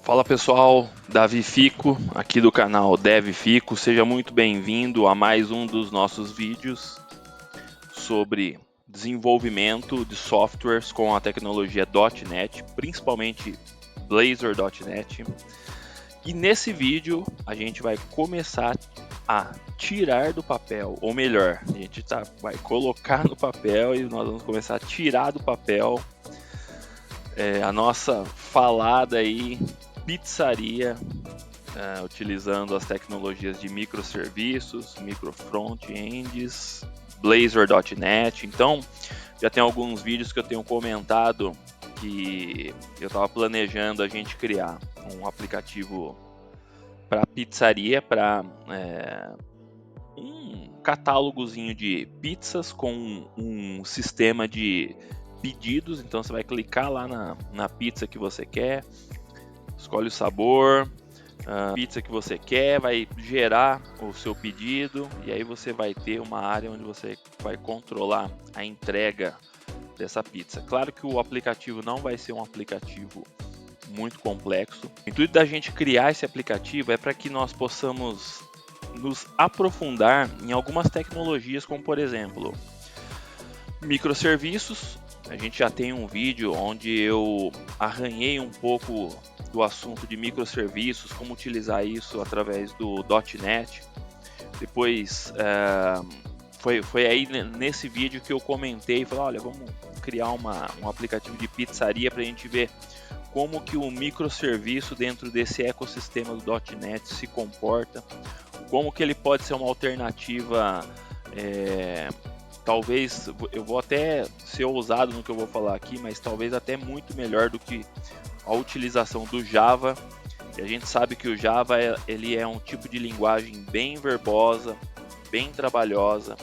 Fala pessoal, Davi Fico, aqui do canal Dev Fico, seja muito bem-vindo a mais um dos nossos vídeos sobre desenvolvimento de softwares com a tecnologia .NET, principalmente Blazor.NET. E nesse vídeo a gente vai começar a tirar do papel, ou melhor, a gente vai colocar no papel e nós vamos começar a tirar do papel a nossa falada aí pizzaria, utilizando as tecnologias de microserviços, micro front-ends, Blazor.NET. Então, já tem alguns vídeos que eu tenho comentado que eu estava planejando a gente criar um aplicativo para pizzaria, para um catálogozinho de pizzas com um sistema de pedidos. Então você vai clicar lá na pizza que você quer, escolhe o sabor, a pizza que você quer, vai gerar o seu pedido e aí você vai ter uma área onde você vai controlar a entrega dessa pizza. Claro que o aplicativo não vai ser um aplicativo muito complexo. O intuito da gente criar esse aplicativo é para que nós possamos nos aprofundar em algumas tecnologias, como por exemplo, microserviços. A gente já tem um vídeo onde eu arranhei um pouco do assunto de microserviços, como utilizar isso através do .NET. Depois foi aí nesse vídeo que eu comentei, falei, olha, vamos criar um aplicativo de pizzaria para a gente ver como que o microserviço dentro desse ecossistema do .NET se comporta, como que ele pode ser uma alternativa, talvez, eu vou até ser ousado no que eu vou falar aqui, mas talvez até muito melhor do que a utilização do Java. E a gente sabe que o Java ele é um tipo de linguagem bem verbosa, bem trabalhosa.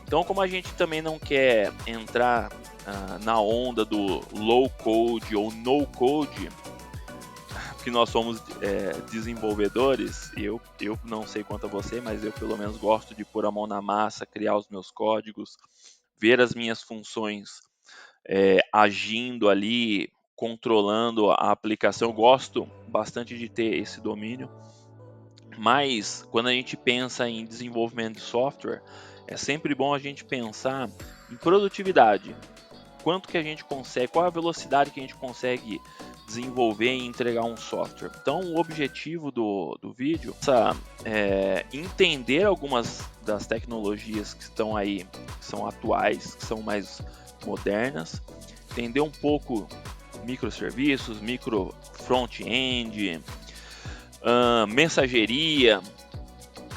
Então, como a gente também não quer entrar na onda do low code ou no code, que nós somos desenvolvedores, eu não sei quanto a você, mas eu pelo menos gosto de pôr a mão na massa, criar os meus códigos, ver as minhas funções agindo ali, controlando a aplicação. Eu gosto bastante de ter esse domínio, mas quando a gente pensa em desenvolvimento de software, é sempre bom a gente pensar em produtividade. Quanto que a gente consegue, qual a velocidade que a gente consegue desenvolver e entregar um software. Então, o objetivo do vídeo é entender algumas das tecnologias que estão aí, que são atuais, que são mais modernas, entender um pouco microserviços, micro front-end, mensageria,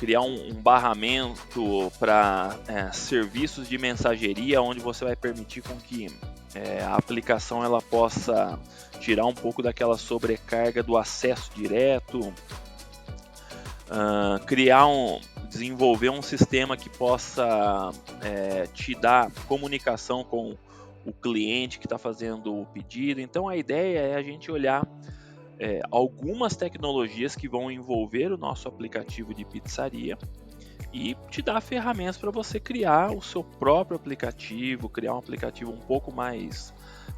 criar um barramento para serviços de mensageria, onde você vai permitir com que a aplicação ela possa tirar um pouco daquela sobrecarga do acesso direto, desenvolver um sistema que possa te dar comunicação com o cliente que está fazendo o pedido. Então a ideia é a gente olhar algumas tecnologias que vão envolver o nosso aplicativo de pizzaria e te dar ferramentas para você criar o seu próprio aplicativo, criar um aplicativo um pouco mais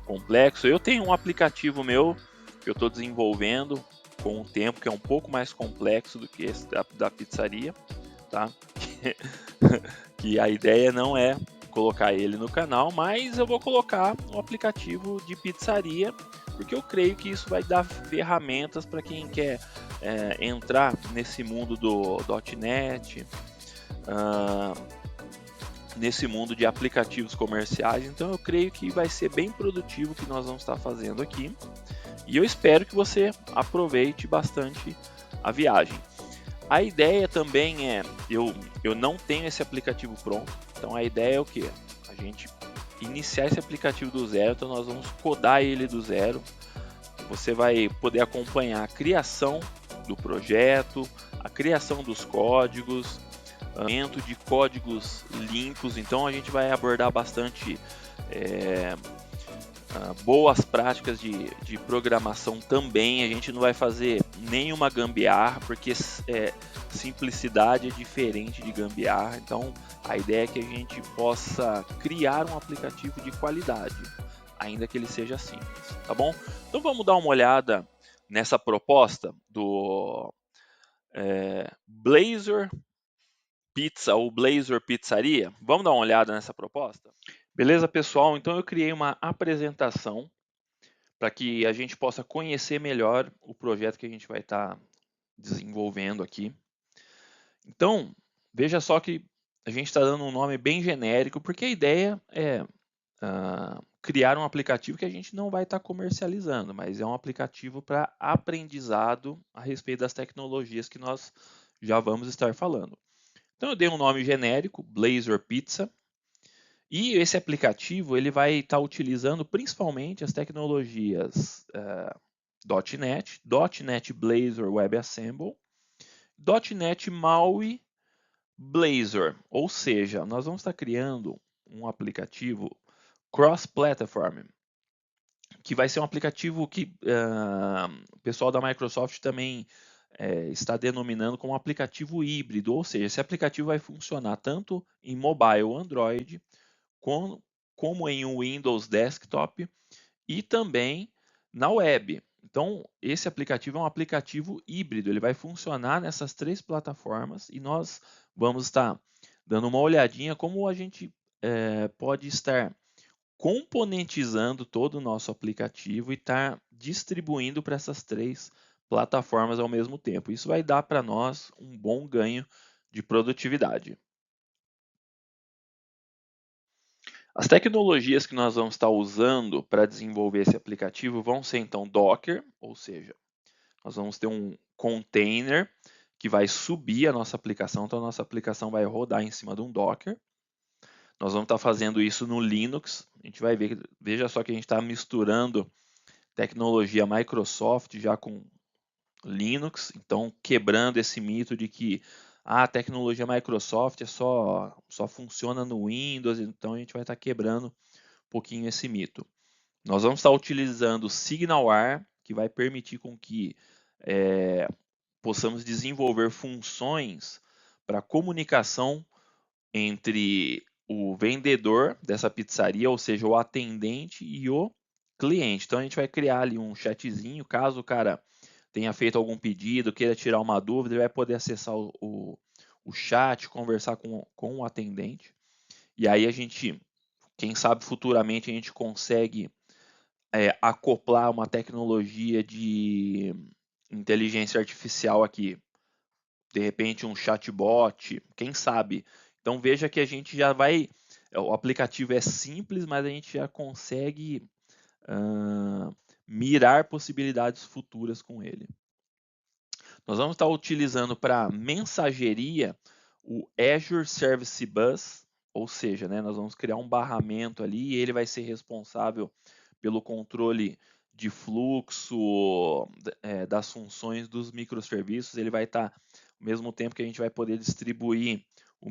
complexo. Eu tenho um aplicativo meu que eu estou desenvolvendo com um tempo que é um pouco mais complexo do que esse da pizzaria, tá? Que a ideia não é colocar ele no canal, mas eu vou colocar um aplicativo de pizzaria, porque eu creio que isso vai dar ferramentas para quem quer entrar nesse mundo do .NET, nesse mundo de aplicativos comerciais. Então eu creio que vai ser bem produtivo o que nós vamos estar fazendo aqui, e eu espero que você aproveite bastante a viagem. A ideia também eu não tenho esse aplicativo pronto, então a ideia é o que? A gente iniciar esse aplicativo do zero, então nós vamos codar ele do zero. Você vai poder acompanhar a criação do projeto, a criação dos códigos, de códigos limpos. Então a gente vai abordar bastante boas práticas de programação também. A gente não vai fazer nenhuma gambiarra, porque simplicidade é diferente de gambiarra. Então a ideia é que a gente possa criar um aplicativo de qualidade, ainda que ele seja simples, tá bom? Então vamos dar uma olhada nessa proposta do Blazor Pizza ou Blazor Pizzaria? Vamos dar uma olhada nessa proposta? Beleza, pessoal? Então eu criei uma apresentação para que a gente possa conhecer melhor o projeto que a gente vai estar desenvolvendo aqui. Então, veja só que a gente está dando um nome bem genérico, porque a ideia é criar um aplicativo que a gente não vai estar comercializando, mas é um aplicativo para aprendizado a respeito das tecnologias que nós já vamos estar falando. Então eu dei um nome genérico, Blazor Pizza, e esse aplicativo ele vai estar utilizando principalmente as tecnologias .NET, .NET Blazor WebAssembly, .NET MAUI Blazor, ou seja, nós vamos estar criando um aplicativo cross-platform, que vai ser um aplicativo que o pessoal da Microsoft também está denominando como aplicativo híbrido, ou seja, esse aplicativo vai funcionar tanto em mobile Android, como em um Windows Desktop e também na web. Então, esse aplicativo é um aplicativo híbrido, ele vai funcionar nessas três plataformas e nós vamos estar dando uma olhadinha como a gente pode estar componentizando todo o nosso aplicativo e estar distribuindo para essas três plataformas ao mesmo tempo. Isso vai dar para nós um bom ganho de produtividade. As tecnologias que nós vamos estar usando para desenvolver esse aplicativo vão ser então Docker, ou seja, nós vamos ter um container que vai subir a nossa aplicação, então a nossa aplicação vai rodar em cima de um Docker. Nós vamos estar fazendo isso no Linux, a gente vai ver, veja só que a gente está misturando tecnologia Microsoft já com Linux, então quebrando esse mito de que a tecnologia Microsoft só funciona no Windows, então a gente vai estar quebrando um pouquinho esse mito. Nós vamos estar utilizando o SignalR, que vai permitir com que possamos desenvolver funções para comunicação entre o vendedor dessa pizzaria, ou seja, o atendente e o cliente. Então a gente vai criar ali um chatzinho, caso o cara tenha feito algum pedido, queira tirar uma dúvida, ele vai poder acessar o chat, conversar com o atendente. E aí a gente, quem sabe futuramente a gente consegue acoplar uma tecnologia de inteligência artificial aqui, de repente um chatbot, quem sabe. Então veja que a gente já vai, o aplicativo é simples, mas a gente já consegue mirar possibilidades futuras com ele. Nós vamos estar utilizando para mensageria o Azure Service Bus, ou seja, nós vamos criar um barramento ali e ele vai ser responsável pelo controle de fluxo das funções dos microserviços. Ele vai estar, ao mesmo tempo que a gente vai poder distribuir o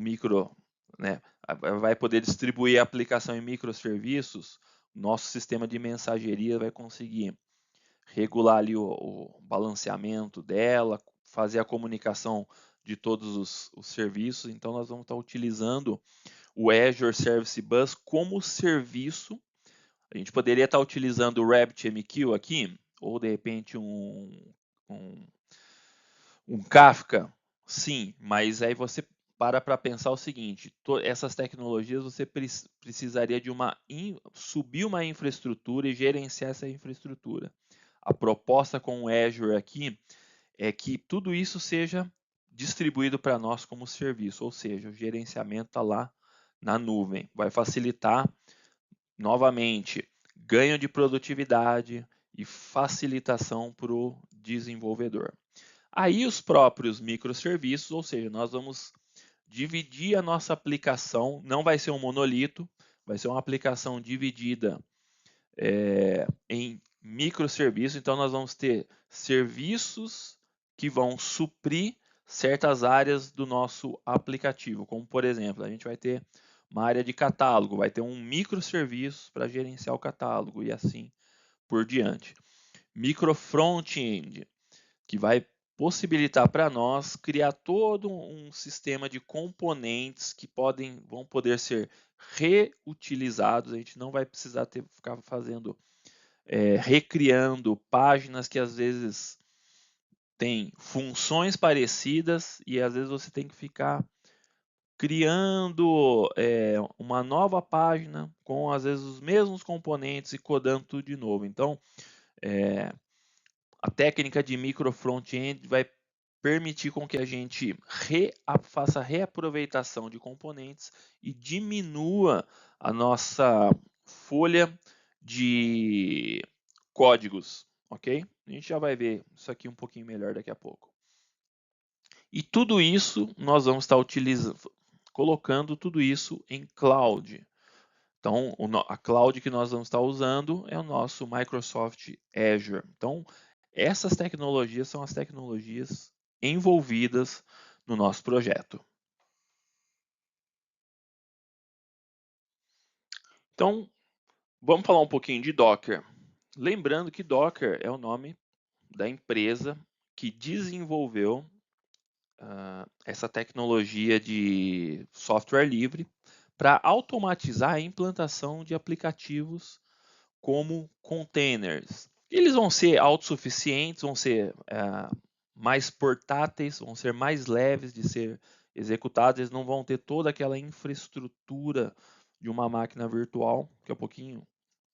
vai poder distribuir a aplicação em microserviços, nosso sistema de mensageria vai conseguir regular ali o balanceamento dela, fazer a comunicação de todos os serviços. Então, nós vamos estar utilizando o Azure Service Bus como serviço. A gente poderia estar utilizando o RabbitMQ aqui, ou de repente um Kafka, sim, mas aí você para pensar o seguinte, essas tecnologias você precisaria de subir uma infraestrutura e gerenciar essa infraestrutura. A proposta com o Azure aqui é que tudo isso seja distribuído para nós como serviço, ou seja, o gerenciamento está lá na nuvem. Vai facilitar, novamente, ganho de produtividade e facilitação para o desenvolvedor. Aí os próprios microserviços, ou seja, nós vamos dividir a nossa aplicação, não vai ser um monolito, vai ser uma aplicação dividida em microserviços. Então nós vamos ter serviços que vão suprir certas áreas do nosso aplicativo, como por exemplo, a gente vai ter uma área de catálogo, vai ter um microserviço para gerenciar o catálogo e assim por diante. Micro front-end, que vai possibilitar para nós criar todo um sistema de componentes que vão poder ser reutilizados. A gente não vai precisar ficar fazendo recriando páginas que às vezes têm funções parecidas e às vezes você tem que ficar criando uma nova página com às vezes os mesmos componentes e codando tudo de novo. Então, a técnica de micro front-end vai permitir com que a gente faça reaproveitação de componentes e diminua a nossa folha de códigos, ok? A gente já vai ver isso aqui um pouquinho melhor daqui a pouco. E tudo isso nós vamos estar colocando tudo isso em cloud. Então, a cloud que nós vamos estar usando é o nosso Microsoft Azure. Então, essas tecnologias são as tecnologias envolvidas no nosso projeto. Então, vamos falar um pouquinho de Docker. Lembrando que Docker é o nome da empresa que desenvolveu essa tecnologia de software livre para automatizar a implantação de aplicativos como containers. Eles vão ser autossuficientes, vão ser mais portáteis, vão ser mais leves de ser executados, eles não vão ter toda aquela infraestrutura de uma máquina virtual, que é um pouquinho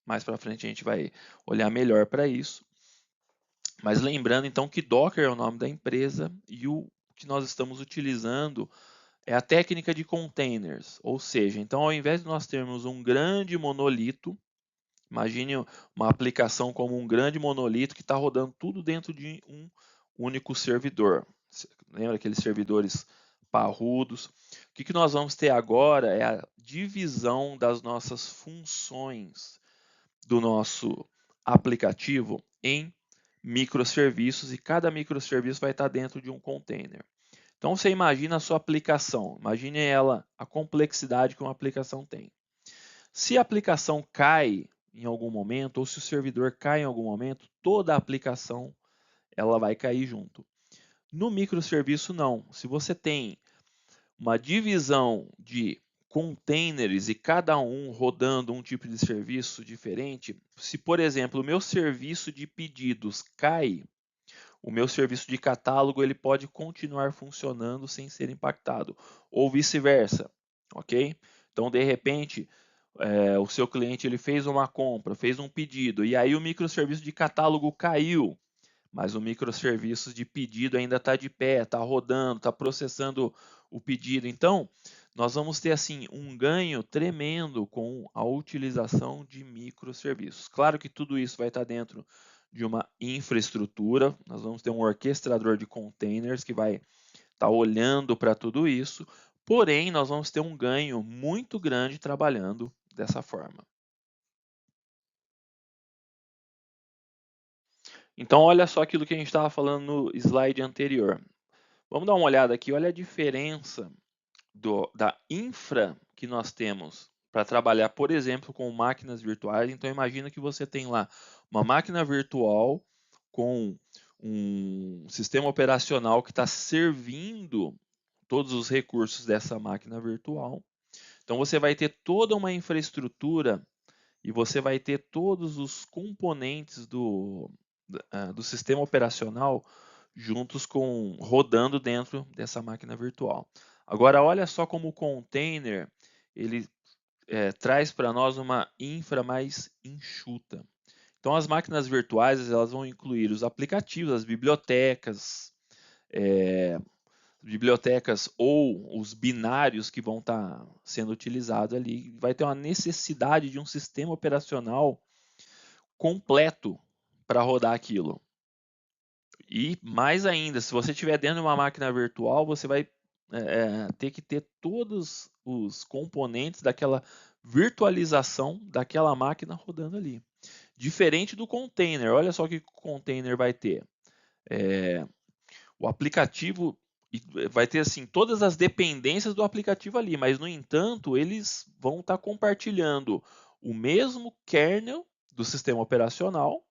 mais para frente a gente vai olhar melhor para isso. Mas lembrando então que Docker é o nome da empresa e o que nós estamos utilizando é a técnica de containers, ou seja, então ao invés de nós termos um grande monolito, imagine uma aplicação como um grande monolito que está rodando tudo dentro de um único servidor. Lembra aqueles servidores parrudos? O que nós vamos ter agora é a divisão das nossas funções do nosso aplicativo em microserviços e cada microserviço vai estar dentro de um container. Então você imagina a sua aplicação, imagine ela, a complexidade que uma aplicação tem. Se a aplicação cai em algum momento, ou se o servidor cai em algum momento, toda a aplicação ela vai cair junto. No microserviço não. Se você tem uma divisão de containers e cada um rodando um tipo de serviço diferente, se por exemplo o meu serviço de pedidos cai, o meu serviço de catálogo ele pode continuar funcionando sem ser impactado, ou vice-versa, ok? Então de repente o seu cliente ele fez uma compra, fez um pedido, e aí o microserviço de catálogo caiu, mas o microserviço de pedido ainda está de pé, está rodando, está processando o pedido. Então, nós vamos ter assim um ganho tremendo com a utilização de microserviços. Claro que tudo isso vai estar dentro de uma infraestrutura, nós vamos ter um orquestrador de containers que vai estar olhando para tudo isso, porém, nós vamos ter um ganho muito grande trabalhando dessa forma. Então, olha só aquilo que a gente estava falando no slide anterior. Vamos dar uma olhada aqui, olha a diferença da infra que nós temos para trabalhar, por exemplo, com máquinas virtuais. Então, imagina que você tem lá uma máquina virtual com um sistema operacional que está servindo todos os recursos dessa máquina virtual. Então, você vai ter toda uma infraestrutura e você vai ter todos os componentes do sistema operacional juntos rodando dentro dessa máquina virtual. Agora, olha só como o container ele traz para nós uma infra mais enxuta. Então, as máquinas virtuais elas vão incluir os aplicativos, as bibliotecas ou os binários que vão estar sendo utilizados ali. Vai ter uma necessidade de um sistema operacional completo para rodar aquilo. E mais ainda, se você estiver dentro de uma máquina virtual, você vai ter que ter todos os componentes daquela virtualização daquela máquina rodando ali. Diferente do container, olha só o que o container vai ter. O aplicativo vai ter assim todas as dependências do aplicativo ali, mas no entanto eles vão estar compartilhando o mesmo kernel do sistema operacional,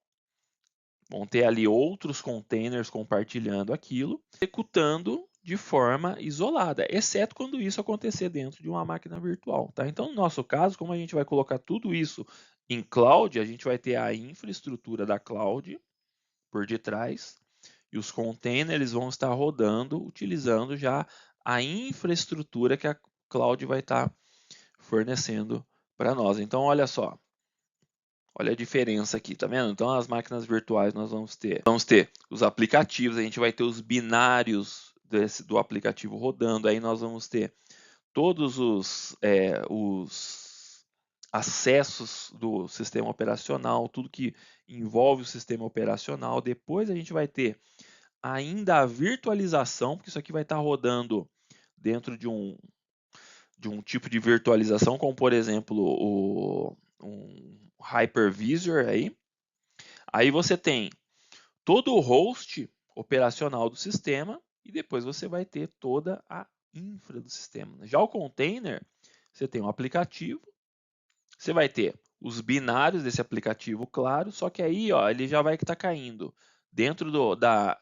vão ter ali outros containers compartilhando aquilo, executando de forma isolada, exceto quando isso acontecer dentro de uma máquina virtual, tá? Então, no nosso caso, como a gente vai colocar tudo isso em cloud, a gente vai ter a infraestrutura da cloud por detrás e os containers vão estar rodando utilizando já a infraestrutura que a cloud vai estar fornecendo para nós. Então, olha só, olha a diferença aqui, tá vendo? Então, as máquinas virtuais nós vamos ter os aplicativos, a gente vai ter os binários do aplicativo rodando, aí nós vamos ter todos os acessos do sistema operacional, tudo que envolve o sistema operacional. Depois a gente vai ter ainda a virtualização, porque isso aqui vai estar rodando dentro de um tipo de virtualização, como por exemplo um hypervisor aí. Aí você tem todo o host operacional do sistema e depois você vai ter toda a infra do sistema. Já o container, você tem um aplicativo, você vai ter os binários desse aplicativo, claro, só que aí ó, ele já vai estar caindo dentro da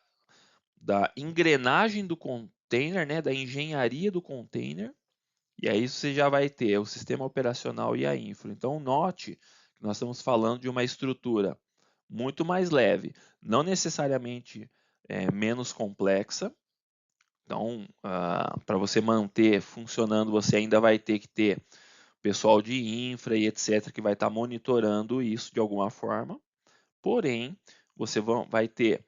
engrenagem do container, né, da engenharia do container, e aí você já vai ter o sistema operacional e a infra. Então, note que nós estamos falando de uma estrutura muito mais leve, não necessariamente menos complexa. Então, para você manter funcionando, você ainda vai ter que ter pessoal de infra e etc. que vai estar monitorando isso de alguma forma. Porém, você vai ter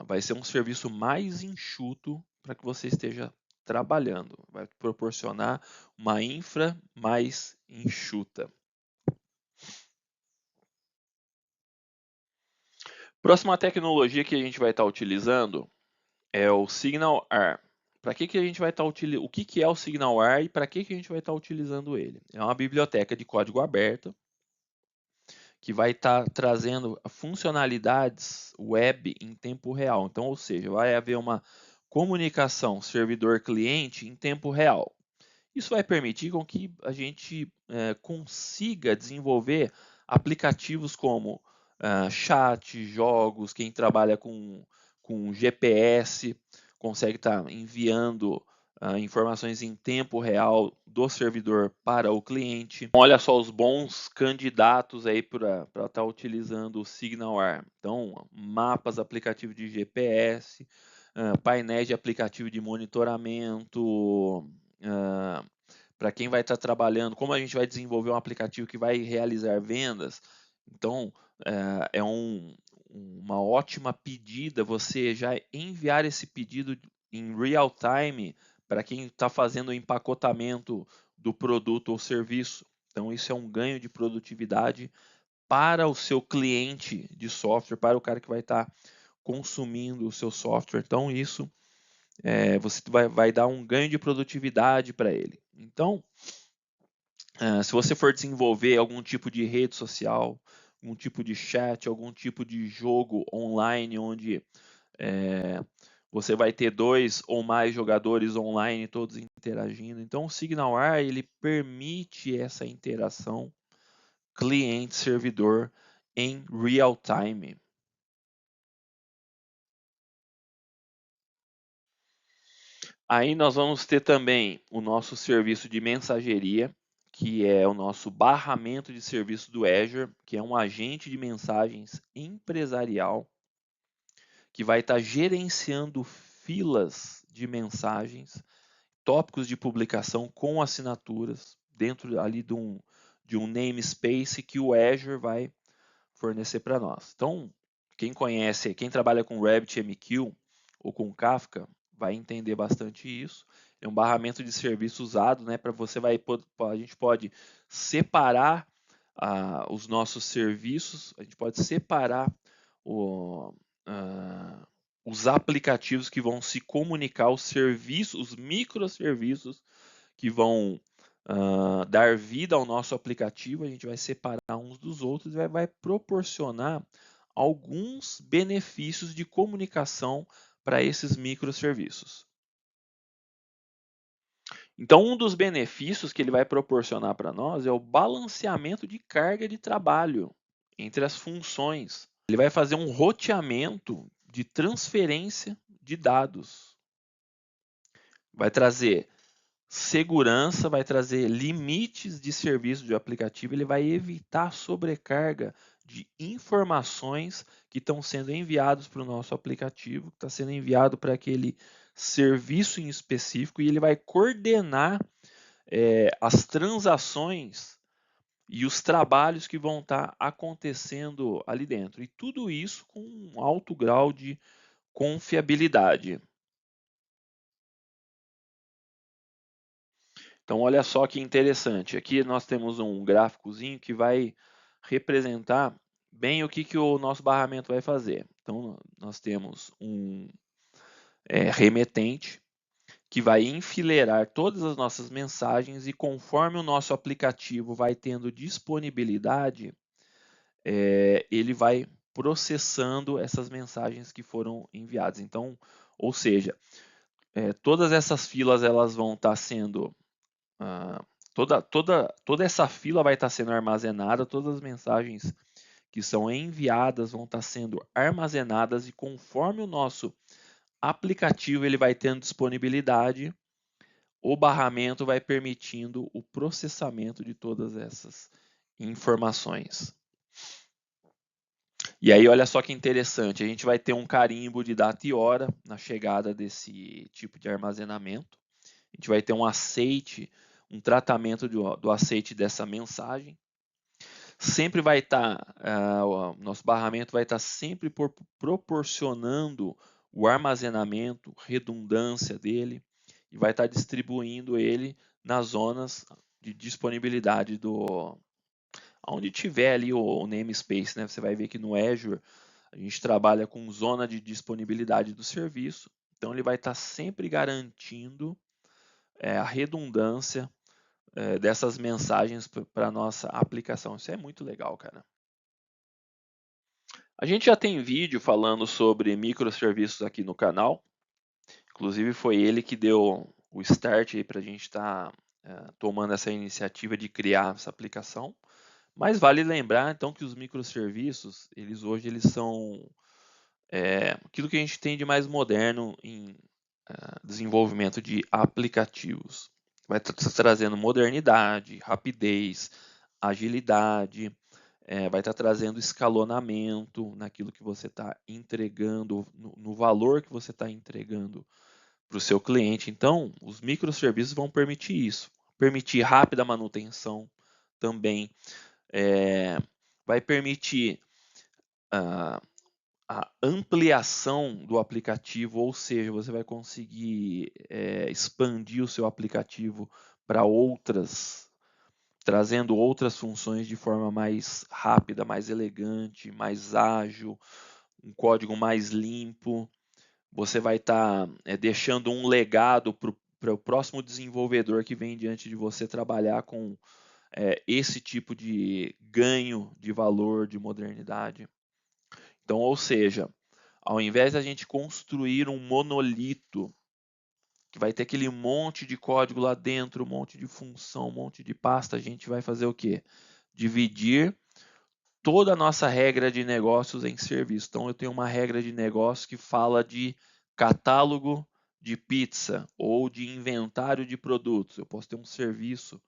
vai ser um serviço mais enxuto para que você esteja trabalhando. Vai proporcionar uma infra mais enxuta. Próxima tecnologia que a gente vai estar utilizando é o SignalR. Para que a gente vai estar utilizando? O que é o SignalR e para que a gente vai estar utilizando ele? É uma biblioteca de código aberto que vai estar trazendo funcionalidades web em tempo real. Então, ou seja, vai haver uma comunicação servidor-cliente em tempo real. Isso vai permitir com que a gente consiga desenvolver aplicativos como chat, jogos, quem trabalha com GPS consegue estar enviando informações em tempo real do servidor para o cliente. Então, olha só os bons candidatos aí para estar utilizando o SignalR. Então, mapas, aplicativo de GPS, painéis de aplicativo de monitoramento, para quem vai estar trabalhando, como a gente vai desenvolver um aplicativo que vai realizar vendas. Então, é uma ótima pedida você já enviar esse pedido em real time para quem está fazendo o empacotamento do produto ou serviço. Então, isso é um ganho de produtividade para o seu cliente de software, para o cara que vai estar consumindo o seu software. Então, isso você vai dar um ganho de produtividade para ele. Então, se você for desenvolver algum tipo de rede social, algum tipo de chat, algum tipo de jogo online onde você vai ter 2 ou mais jogadores online todos interagindo. Então, o SignalR ele permite essa interação cliente-servidor em real time. Aí nós vamos ter também o nosso serviço de mensageria, que é o nosso barramento de serviço do Azure, que é um agente de mensagens empresarial que vai estar gerenciando filas de mensagens, tópicos de publicação com assinaturas dentro ali de um namespace que o Azure vai fornecer para nós. Então, quem conhece, quem trabalha com RabbitMQ ou com Kafka, vai entender bastante isso. É um barramento de serviço usado, né? Para você a gente pode separar os nossos serviços, a gente pode separar os aplicativos que vão se comunicar, os serviços, os microserviços que vão dar vida ao nosso aplicativo, a gente vai separar uns dos outros e vai proporcionar alguns benefícios de comunicação para esses microserviços. Então, um dos benefícios que ele vai proporcionar para nós é o balanceamento de carga de trabalho entre as funções. Ele vai fazer um roteamento de transferência de dados. vai trazer segurança, vai trazer limites de serviço de aplicativo, ele vai evitar sobrecarga de informações que estão sendo enviados para o nosso aplicativo, que está sendo enviado para aquele serviço em específico, e ele vai coordenar as transações e os trabalhos que vão estar acontecendo ali dentro. E tudo isso com um alto grau de confiabilidade. Então, olha só que interessante. Aqui nós temos um gráficozinho que vai representar bem o que o nosso barramento vai fazer. Então, nós temos um remetente que vai enfileirar todas as nossas mensagens e conforme o nosso aplicativo vai tendo disponibilidade, ele vai processando essas mensagens que foram enviadas. Então, ou seja, todas essas filas elas vão estar sendo toda essa fila vai estar sendo armazenada, todas as mensagens que são enviadas vão estar sendo armazenadas e conforme o nosso aplicativo ele vai tendo disponibilidade, o barramento vai permitindo o processamento de todas essas informações. E aí, olha só que interessante, a gente vai ter um carimbo de data e hora na chegada desse tipo de armazenamento. A gente vai ter um aceite, um tratamento do aceite dessa mensagem. Sempre vai estar, o nosso barramento vai estar sempre proporcionando o armazenamento, redundância dele, e vai estar distribuindo ele nas zonas de disponibilidade onde tiver ali o namespace, né? Você vai ver que no Azure a gente trabalha com zona de disponibilidade do serviço, então ele vai estar sempre garantindo a redundância dessas mensagens para a nossa aplicação. Isso é muito legal, cara. A gente já tem vídeo falando sobre microserviços aqui no canal. Inclusive foi ele que deu o start para a gente estar tomando essa iniciativa de criar essa aplicação. Mas vale lembrar então que os microserviços, hoje eles são aquilo que a gente tem de mais moderno em desenvolvimento de aplicativos. Vai estar trazendo modernidade, rapidez, agilidade, vai estar trazendo escalonamento naquilo que você está entregando, no valor que você está entregando para o seu cliente. Então, os microserviços vão permitir isso, permitir rápida manutenção também, vai permitir a ampliação do aplicativo, ou seja, você vai conseguir expandir o seu aplicativo para trazendo outras funções de forma mais rápida, mais elegante, mais ágil, um código mais limpo. Você vai estar deixando um legado para o próximo desenvolvedor que vem diante de você trabalhar com esse tipo de ganho de valor, de modernidade. Então, ou seja, ao invés da gente construir um monolito que vai ter aquele monte de código lá dentro, um monte de função, um monte de pasta, a gente vai fazer o quê? Dividir toda a nossa regra de negócios em serviço. Então, eu tenho uma regra de negócio que fala de catálogo de pizza ou de inventário de produtos. Eu posso ter um serviço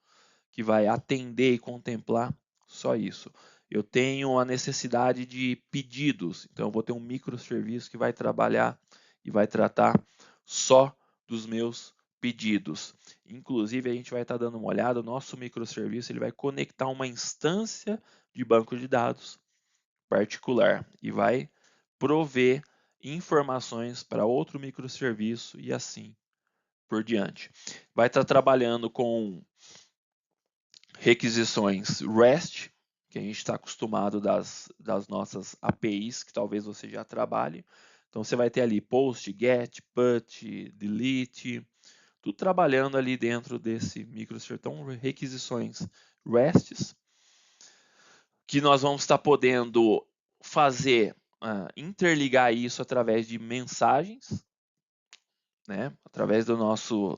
que vai atender e contemplar só isso. Eu tenho a necessidade de pedidos, então eu vou ter um microserviço que vai trabalhar e vai tratar só dos meus pedidos. Inclusive, a gente vai estar dando uma olhada, o nosso microserviço ele vai conectar uma instância de banco de dados particular e vai prover informações para outro microserviço e assim por diante. Vai estar trabalhando com requisições REST, que a gente está acostumado das nossas APIs, que talvez você já trabalhe. Então você vai ter ali post, get, put, delete, tudo trabalhando ali dentro desse microserviço. Então, requisições RESTs, que nós vamos estar podendo fazer, interligar isso através de mensagens, né? Através do nosso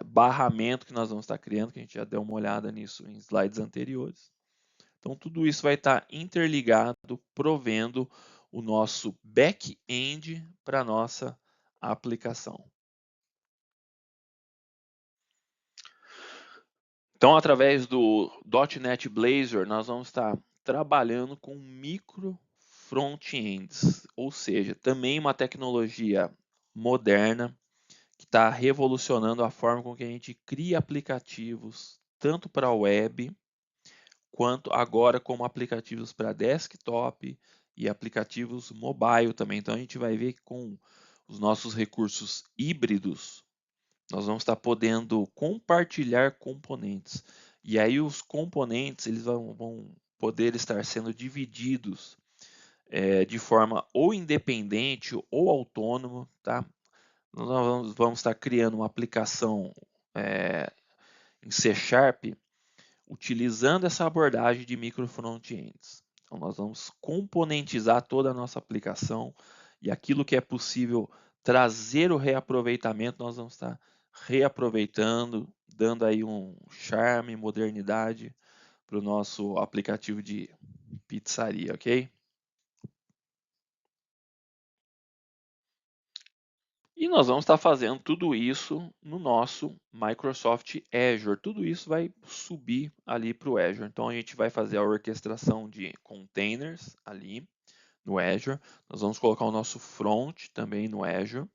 barramento que nós vamos estar criando, que a gente já deu uma olhada nisso em slides anteriores. Então, tudo isso vai estar interligado, provendo o nosso back-end para a nossa aplicação. Então, através do .NET Blazor, nós vamos estar trabalhando com micro front-ends, ou seja, também uma tecnologia moderna que está revolucionando a forma com que a gente cria aplicativos, tanto para a web, quanto agora como aplicativos para desktop e aplicativos mobile também. Então, a gente vai ver que com os nossos recursos híbridos, nós vamos estar podendo compartilhar componentes. E aí os componentes eles vão poder estar sendo divididos de forma ou independente ou autônoma, tá? Nós vamos estar criando uma aplicação em C Sharp utilizando essa abordagem de micro front-ends. Então nós vamos componentizar toda a nossa aplicação e aquilo que é possível trazer o reaproveitamento, nós vamos estar reaproveitando, dando aí um charme, modernidade para o nosso aplicativo de pizzaria, ok? E nós vamos estar fazendo tudo isso no nosso Microsoft Azure. Tudo isso vai subir ali para o Azure. Então a gente vai fazer a orquestração de containers ali no Azure. Nós vamos colocar o nosso front também no Azure.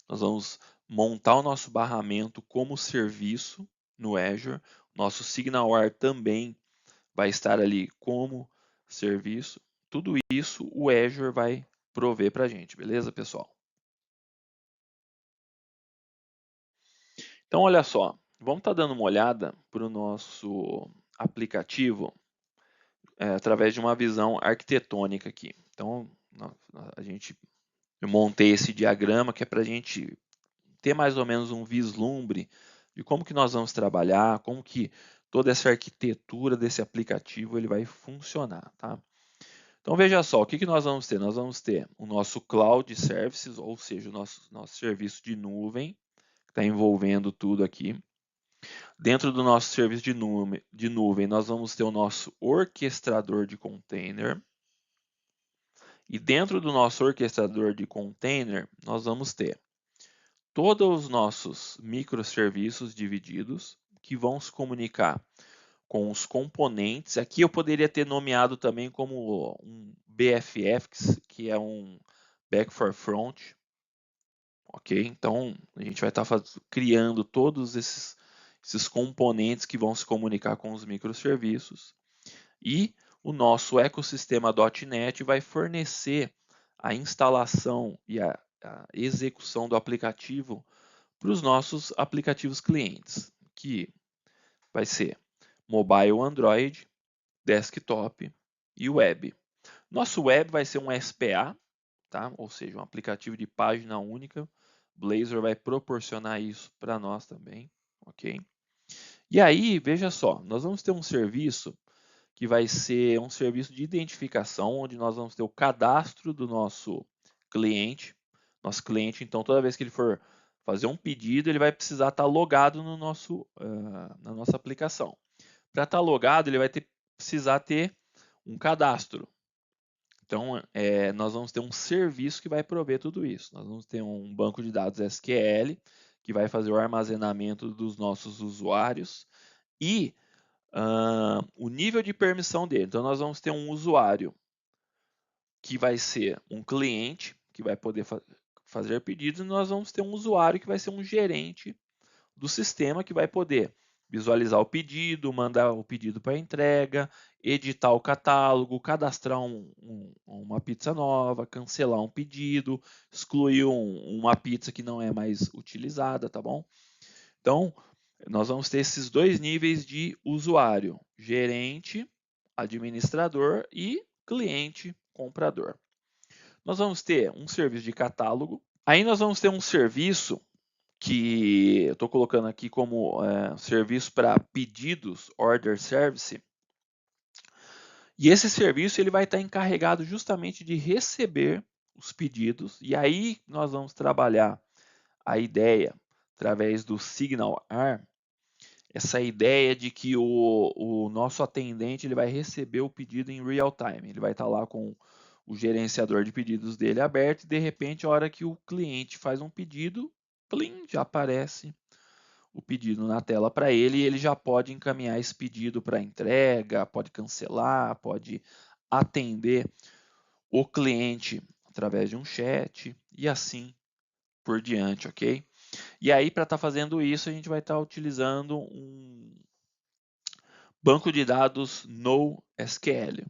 Nós vamos montar o nosso barramento como serviço no Azure. Nosso SignalR também vai estar ali como serviço. Tudo isso o Azure vai prover para a gente, beleza, pessoal? Então, olha só, vamos estar dando uma olhada para o nosso aplicativo através de uma visão arquitetônica aqui. Então, eu montei esse diagrama que é para a gente ter mais ou menos um vislumbre de como que nós vamos trabalhar, como que toda essa arquitetura desse aplicativo ele vai funcionar, tá? Então veja só, o que nós vamos ter? Nós vamos ter o nosso Cloud Services, ou seja, o nosso serviço de nuvem, que está envolvendo tudo aqui. Dentro do nosso serviço de nuvem, nós vamos ter o nosso orquestrador de container. E dentro do nosso orquestrador de container, nós vamos ter todos os nossos microserviços divididos que vão se comunicar com os componentes. Aqui eu poderia ter nomeado também como um BFF, que é um Back for Front. Ok? Então a gente vai estar criando todos esses componentes que vão se comunicar com os microserviços. E o nosso ecossistema .NET vai fornecer a instalação e a execução do aplicativo para os nossos aplicativos clientes, que vai ser mobile Android, desktop e web. Nosso web vai ser um SPA, tá? Ou seja, um aplicativo de página única. Blazor vai proporcionar isso para nós também, ok? E aí, veja só, nós vamos ter um serviço que vai ser um serviço de identificação, onde nós vamos ter o cadastro do nosso cliente. Nosso cliente, então, toda vez que ele for fazer um pedido, ele vai precisar estar logado no na nossa aplicação. Para estar logado, ele vai precisar ter um cadastro. Então, nós vamos ter um serviço que vai prover tudo isso. Nós vamos ter um banco de dados SQL, que vai fazer o armazenamento dos nossos usuários e o nível de permissão dele. Então, nós vamos ter um usuário que vai ser um cliente, que vai poder fazer pedidos, e nós vamos ter um usuário que vai ser um gerente do sistema, que vai poder visualizar o pedido, mandar o pedido para entrega, editar o catálogo, cadastrar uma pizza nova, cancelar um pedido, excluir uma pizza que não é mais utilizada, tá bom? Então, nós vamos ter esses dois níveis de usuário: gerente, administrador e cliente, comprador. Nós vamos ter um serviço de catálogo. Aí nós vamos ter um serviço que eu estou colocando aqui como serviço para pedidos, order service. E esse serviço ele vai estar encarregado justamente de receber os pedidos. E aí nós vamos trabalhar a ideia através do SignalR, essa ideia de que o nosso atendente ele vai receber o pedido em real time. Ele vai estar lá com o gerenciador de pedidos dele aberto e de repente a hora que o cliente faz um pedido, plim, já aparece o pedido na tela para ele e ele já pode encaminhar esse pedido para entrega, pode cancelar, pode atender o cliente através de um chat e assim por diante, ok? E aí, para estar fazendo isso, a gente vai estar utilizando um banco de dados NoSQL.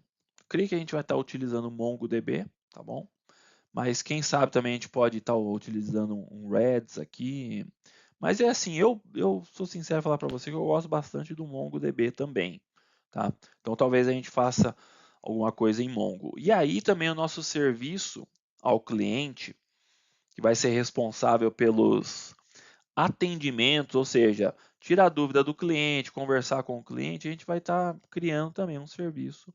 Creio que a gente vai estar utilizando o MongoDB, tá bom? Mas quem sabe também a gente pode estar utilizando um Redis aqui. Mas é assim, eu sou sincero em falar para você que eu gosto bastante do MongoDB também, tá? Então talvez a gente faça alguma coisa em Mongo. E aí também o nosso serviço ao cliente, que vai ser responsável pelos atendimentos, ou seja, tirar a dúvida do cliente, conversar com o cliente, a gente vai estar criando também um serviço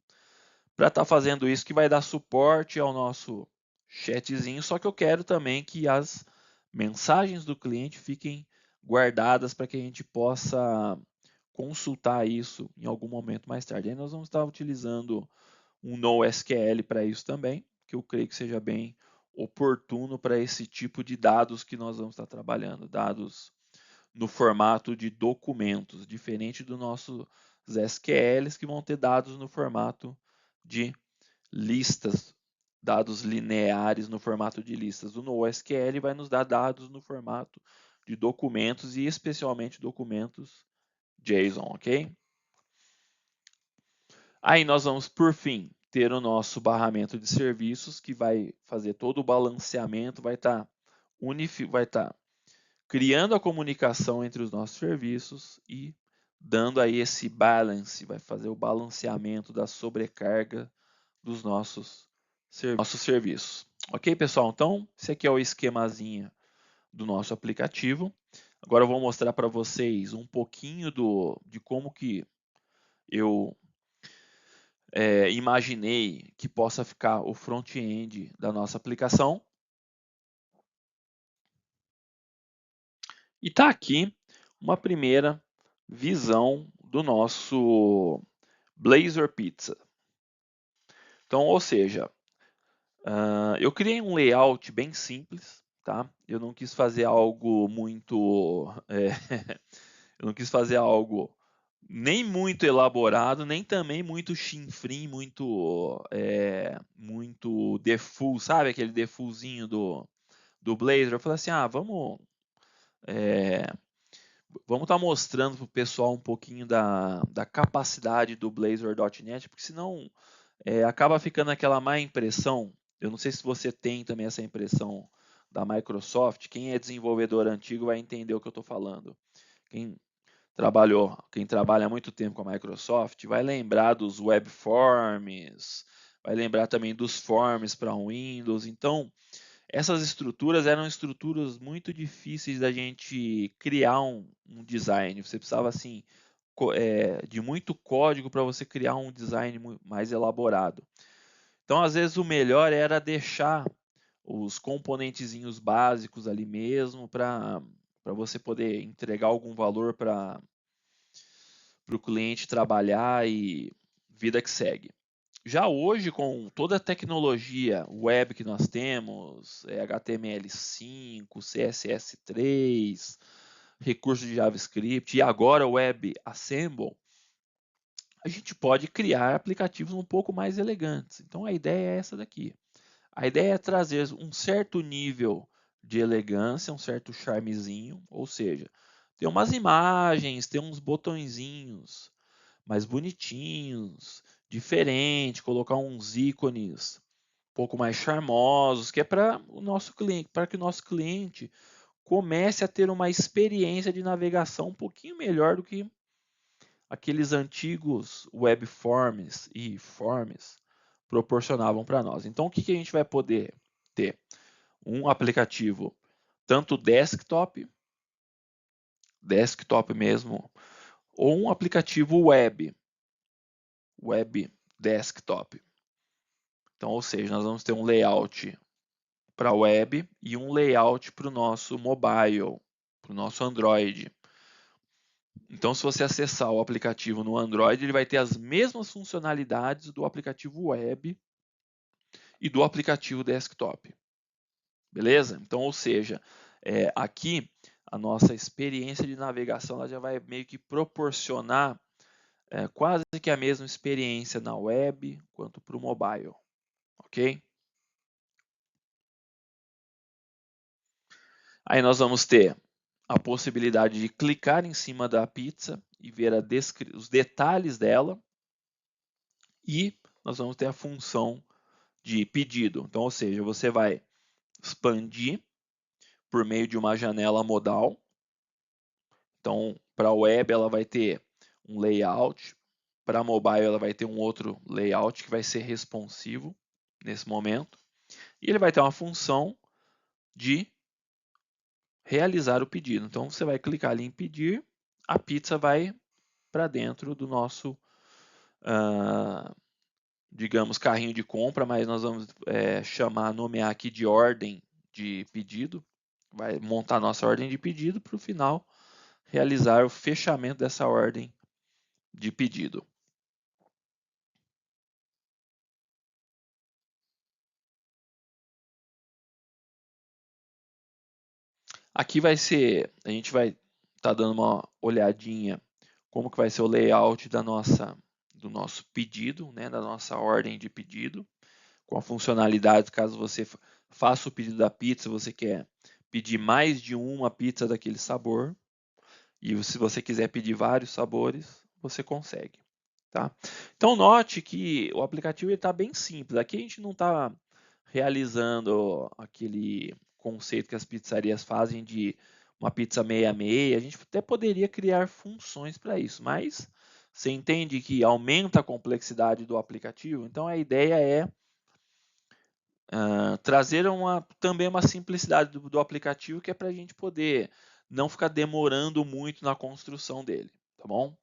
para estar fazendo isso que vai dar suporte ao nosso chatzinho, só que eu quero também que as mensagens do cliente fiquem guardadas para que a gente possa consultar isso em algum momento mais tarde. Aí nós vamos estar utilizando um NoSQL para isso também, que eu creio que seja bem oportuno para esse tipo de dados que nós vamos estar trabalhando, dados no formato de documentos, diferente dos nossos SQLs que vão ter dados no formato de listas, dados lineares no formato de listas. O NoSQL vai nos dar dados no formato de documentos e especialmente documentos JSON, ok? Aí nós vamos, por fim, ter o nosso barramento de serviços que vai fazer todo o balanceamento, vai estar criando a comunicação entre os nossos serviços e dando aí esse balance, vai fazer o balanceamento da sobrecarga dos nossos serviços. Ok, pessoal? Então, esse aqui é o esquemazinho do nosso aplicativo. Agora eu vou mostrar para vocês um pouquinho de como que eu imaginei que possa ficar o front-end da nossa aplicação. E está aqui uma primeira visão do nosso Blazor Pizza. Então, ou seja, eu criei um layout bem simples, tá? Eu não quis fazer algo muito, eu não quis fazer algo nem muito elaborado, nem também muito chinfrim, muito default, sabe? Aquele defaultzinho do Blazor. Eu falei assim, vamos estar mostrando para o pessoal um pouquinho da capacidade do Blazor.net, porque senão acaba ficando aquela má impressão. Eu não sei se você tem também essa impressão da Microsoft. Quem é desenvolvedor antigo vai entender o que eu estou falando. Quem trabalha há muito tempo com a Microsoft vai lembrar dos web forms, vai lembrar também dos forms para Windows. Então, essas estruturas eram estruturas muito difíceis da gente criar um design. Você precisava assim de muito código para você criar um design mais elaborado. Então, às vezes, o melhor era deixar os componentezinhos básicos ali mesmo para você poder entregar algum valor para o cliente trabalhar e vida que segue. Já hoje, com toda a tecnologia web que nós temos, HTML5, CSS3, recursos de JavaScript e agora WebAssembly, a gente pode criar aplicativos um pouco mais elegantes. Então a ideia é essa daqui. A ideia é trazer um certo nível de elegância, um certo charmezinho, ou seja, ter umas imagens, ter uns botõezinhos mais bonitinhos, diferente, colocar uns ícones um pouco mais charmosos, que é para o nosso cliente, para que o nosso cliente comece a ter uma experiência de navegação um pouquinho melhor do que aqueles antigos web forms e forms proporcionavam para nós. Então, o que a gente vai poder ter? Um aplicativo tanto desktop mesmo, ou um aplicativo web desktop. Então, ou seja, nós vamos ter um layout para web e um layout para o nosso mobile, para o nosso Android. Então, se você acessar o aplicativo no Android, ele vai ter as mesmas funcionalidades do aplicativo web e do aplicativo desktop. Beleza? Então, ou seja, aqui a nossa experiência de navegação ela já vai meio que proporcionar quase que a mesma experiência na web quanto para o mobile, ok? Aí nós vamos ter a possibilidade de clicar em cima da pizza e ver os detalhes dela, e nós vamos ter a função de pedido. Então, ou seja, você vai expandir por meio de uma janela modal. Então, para a web ela vai ter um layout, para a mobile ela vai ter um outro layout que vai ser responsivo nesse momento, e ele vai ter uma função de realizar o pedido. Então, você vai clicar ali em pedir, a pizza vai para dentro do nosso, digamos, carrinho de compra, mas nós vamos nomear aqui de ordem de pedido. Vai montar nossa ordem de pedido para o final realizar o fechamento dessa ordem de pedido. Aqui vai ser, a gente vai estar dando uma olhadinha como que vai ser o layout do nosso pedido, né, da nossa ordem de pedido, com a funcionalidade, caso você faça o pedido da pizza, você quer pedir mais de uma pizza daquele sabor, e se você quiser pedir vários sabores, você consegue. Tá? Então note que o aplicativo está bem simples. Aqui a gente não está realizando aquele conceito que as pizzarias fazem de uma pizza meia-meia. A gente até poderia criar funções para isso, mas você entende que aumenta a complexidade do aplicativo. Então a ideia é trazer também uma simplicidade do aplicativo, que é para a gente poder não ficar demorando muito na construção dele, tá bom?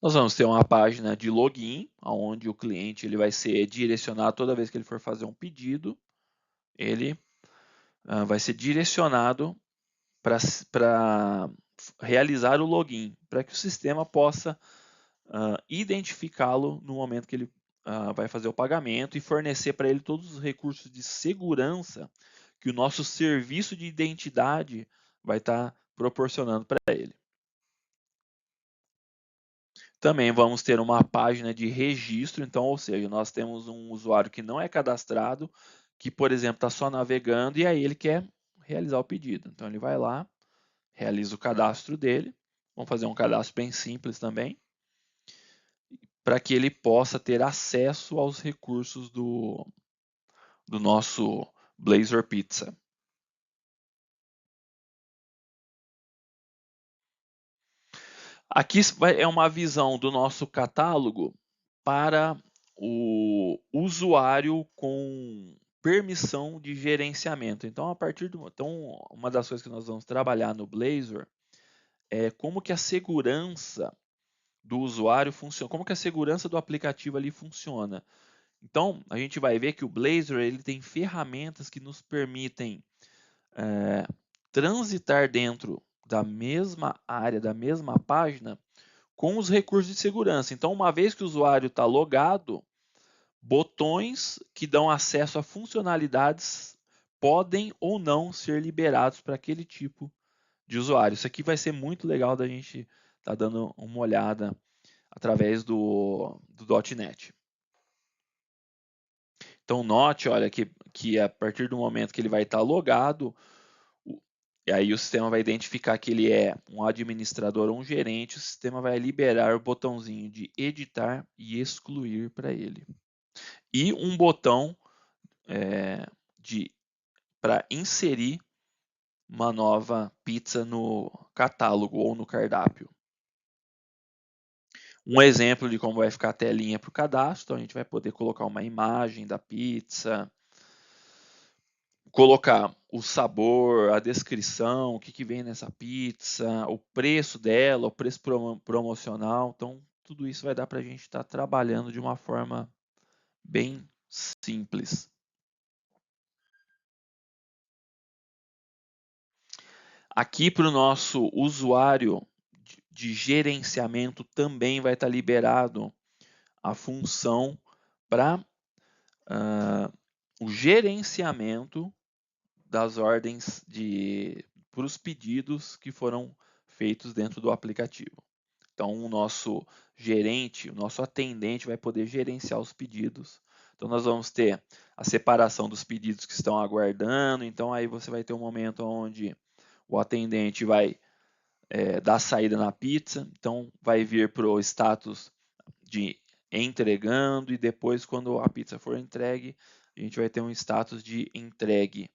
Nós vamos ter uma página de login, onde o cliente ele vai ser direcionado toda vez que ele for fazer um pedido, ele vai ser direcionado para realizar o login, para que o sistema possa identificá-lo no momento que ele vai fazer o pagamento e fornecer para ele todos os recursos de segurança que o nosso serviço de identidade vai estar proporcionando para ele. Também vamos ter uma página de registro, então, ou seja, nós temos um usuário que não é cadastrado, que, por exemplo, está só navegando e aí ele quer realizar o pedido. Então, ele vai lá, realiza o cadastro dele. Vamos fazer um cadastro bem simples também, para que ele possa ter acesso aos recursos do nosso Blazor Pizza. Aqui é uma visão do nosso catálogo para o usuário com permissão de gerenciamento. Então, uma das coisas que nós vamos trabalhar no Blazor é como que a segurança do usuário funciona, como que a segurança do aplicativo ali funciona. Então, a gente vai ver que o Blazor ele tem ferramentas que nos permitem transitar dentro da mesma área, da mesma página, com os recursos de segurança. Então, uma vez que o usuário está logado, botões que dão acesso a funcionalidades podem ou não ser liberados para aquele tipo de usuário. Isso aqui vai ser muito legal da gente estar dando uma olhada através do .NET. Então, note, olha, que a partir do momento que ele vai estar logado, e aí o sistema vai identificar que ele é um administrador ou um gerente, o sistema vai liberar o botãozinho de editar e excluir para ele. E um botão para inserir uma nova pizza no catálogo ou no cardápio. Um exemplo de como vai ficar a telinha para o cadastro, então a gente vai poder colocar uma imagem da pizza, colocar o sabor, a descrição, o que vem nessa pizza, o preço dela, o preço promocional. Então, tudo isso vai dar para a gente estar trabalhando de uma forma bem simples. Aqui para o nosso usuário de gerenciamento também vai estar liberado a função para o gerenciamento das ordens para os pedidos que foram feitos dentro do aplicativo. Então, o nosso gerente, o nosso atendente vai poder gerenciar os pedidos. Então, nós vamos ter a separação dos pedidos que estão aguardando. Então, aí você vai ter um momento onde o atendente vai dar saída na pizza. Então, vai vir para o status de entregando e depois, quando a pizza for entregue, a gente vai ter um status de entregue.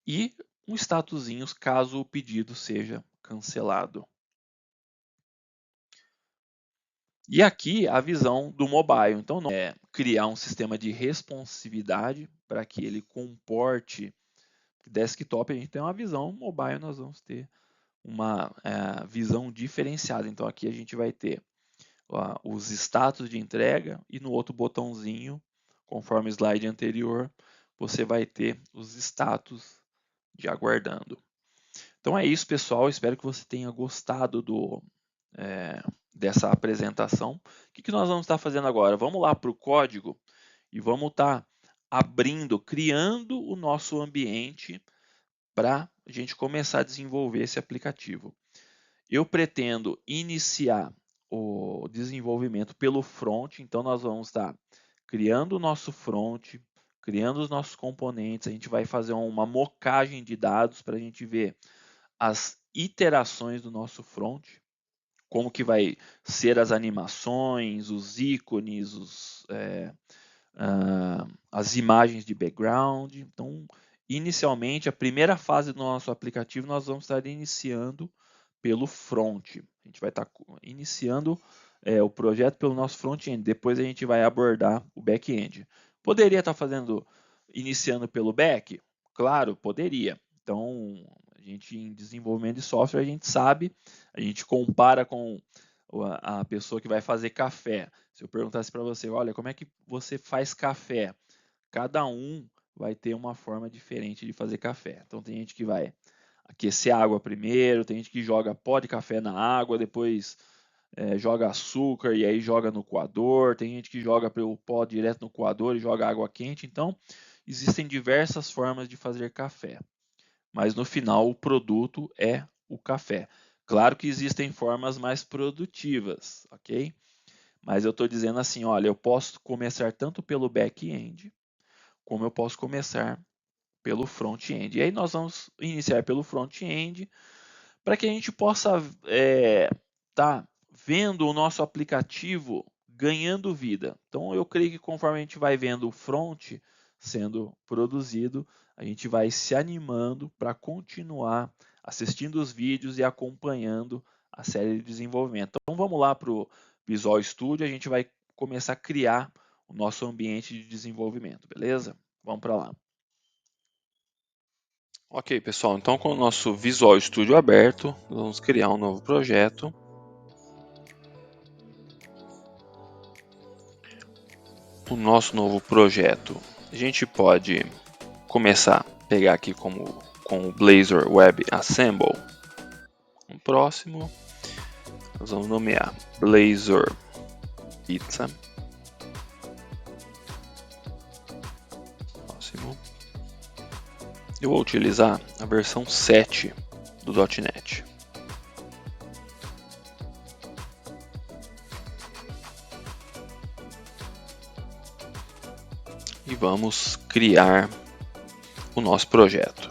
E um statusinho caso o pedido seja cancelado. E aqui a visão do mobile. Então, não é criar um sistema de responsividade para que ele comporte desktop. A gente tem uma visão mobile, nós vamos ter uma visão diferenciada. Então, aqui a gente vai ter os status de entrega e no outro botãozinho, conforme o slide anterior, você vai ter os status de aguardando. Então é isso, pessoal. Espero que você tenha gostado dessa apresentação. O que nós vamos estar fazendo agora? Vamos lá para o código e vamos estar criando o nosso ambiente para a gente começar a desenvolver esse aplicativo. Eu pretendo iniciar o desenvolvimento pelo front, então nós vamos estar criando o nosso front, criando os nossos componentes, a gente vai fazer uma mocagem de dados para a gente ver as iterações do nosso front, como que vai ser as animações, os ícones, as imagens de background. Então, inicialmente, a primeira fase do nosso aplicativo, nós vamos estar iniciando pelo front. A gente vai estar iniciando o projeto pelo nosso front-end. Depois a gente vai abordar o back-end. Poderia estar iniciando pelo back? Claro, poderia. Então, a gente em desenvolvimento de software, a gente sabe, a gente compara com a pessoa que vai fazer café. Se eu perguntasse para você, olha, como é que você faz café? Cada um vai ter uma forma diferente de fazer café. Então, tem gente que vai aquecer a água primeiro, tem gente que joga pó de café na água, depois joga açúcar e aí joga no coador, tem gente que joga o pó direto no coador e joga água quente. Então, existem diversas formas de fazer café, mas no final o produto é o café. Claro que existem formas mais produtivas, ok? Mas eu estou dizendo assim, olha, eu posso começar tanto pelo back-end, como eu posso começar pelo front-end. E aí nós vamos iniciar pelo front-end, para que a gente possa tá vendo o nosso aplicativo ganhando vida. Então eu creio que conforme a gente vai vendo o front sendo produzido, a gente vai se animando para continuar assistindo os vídeos e acompanhando a série de desenvolvimento. Então vamos lá para o Visual Studio, a gente vai começar a criar o nosso ambiente de desenvolvimento, beleza? Vamos para lá. Ok, pessoal, então com o nosso Visual Studio aberto, vamos criar um novo projeto. O nosso novo projeto, a gente pode começar a pegar aqui com o Blazor Web Assemble. No próximo, nós vamos nomear Blazor Pizza. Próximo. Eu vou utilizar a versão 7 do .NET. E vamos criar o nosso projeto.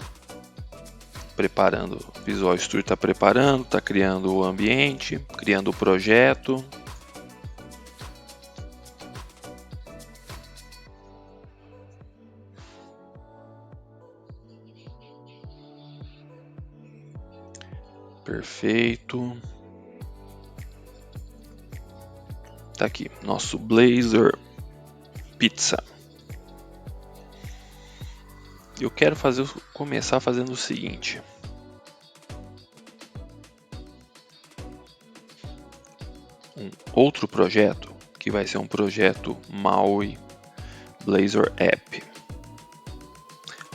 Preparando, o Visual Studio está preparando, está criando o ambiente, criando o projeto. Perfeito. Tá aqui, nosso Blazor Pizza. Eu quero começar fazendo o seguinte. Um outro projeto, que vai ser um projeto MAUI Blazor App.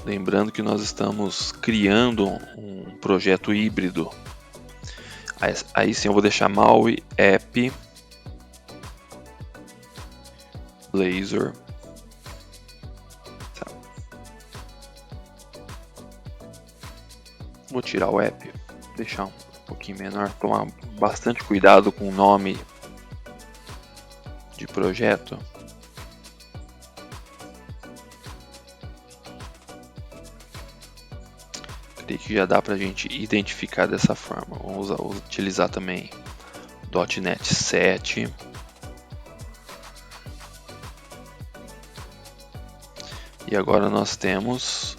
Lembrando que nós estamos criando um projeto híbrido. Aí sim eu vou deixar MAUI App Blazor. Vou tirar o app, deixar um pouquinho menor, tomar bastante cuidado com o nome de projeto. Creio que já dá para a gente identificar dessa forma. Vamos utilizar também .NET 7. E agora nós temos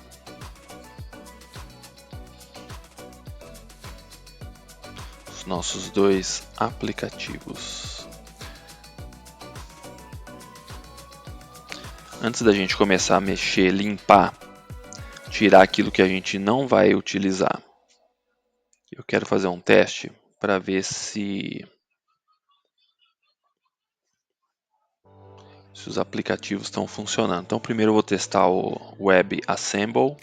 os nossos dois aplicativos. Antes da gente começar a mexer, limpar, tirar aquilo que a gente não vai utilizar, eu quero fazer um teste para ver se os aplicativos estão funcionando. Então primeiro eu vou testar o WebAssemble.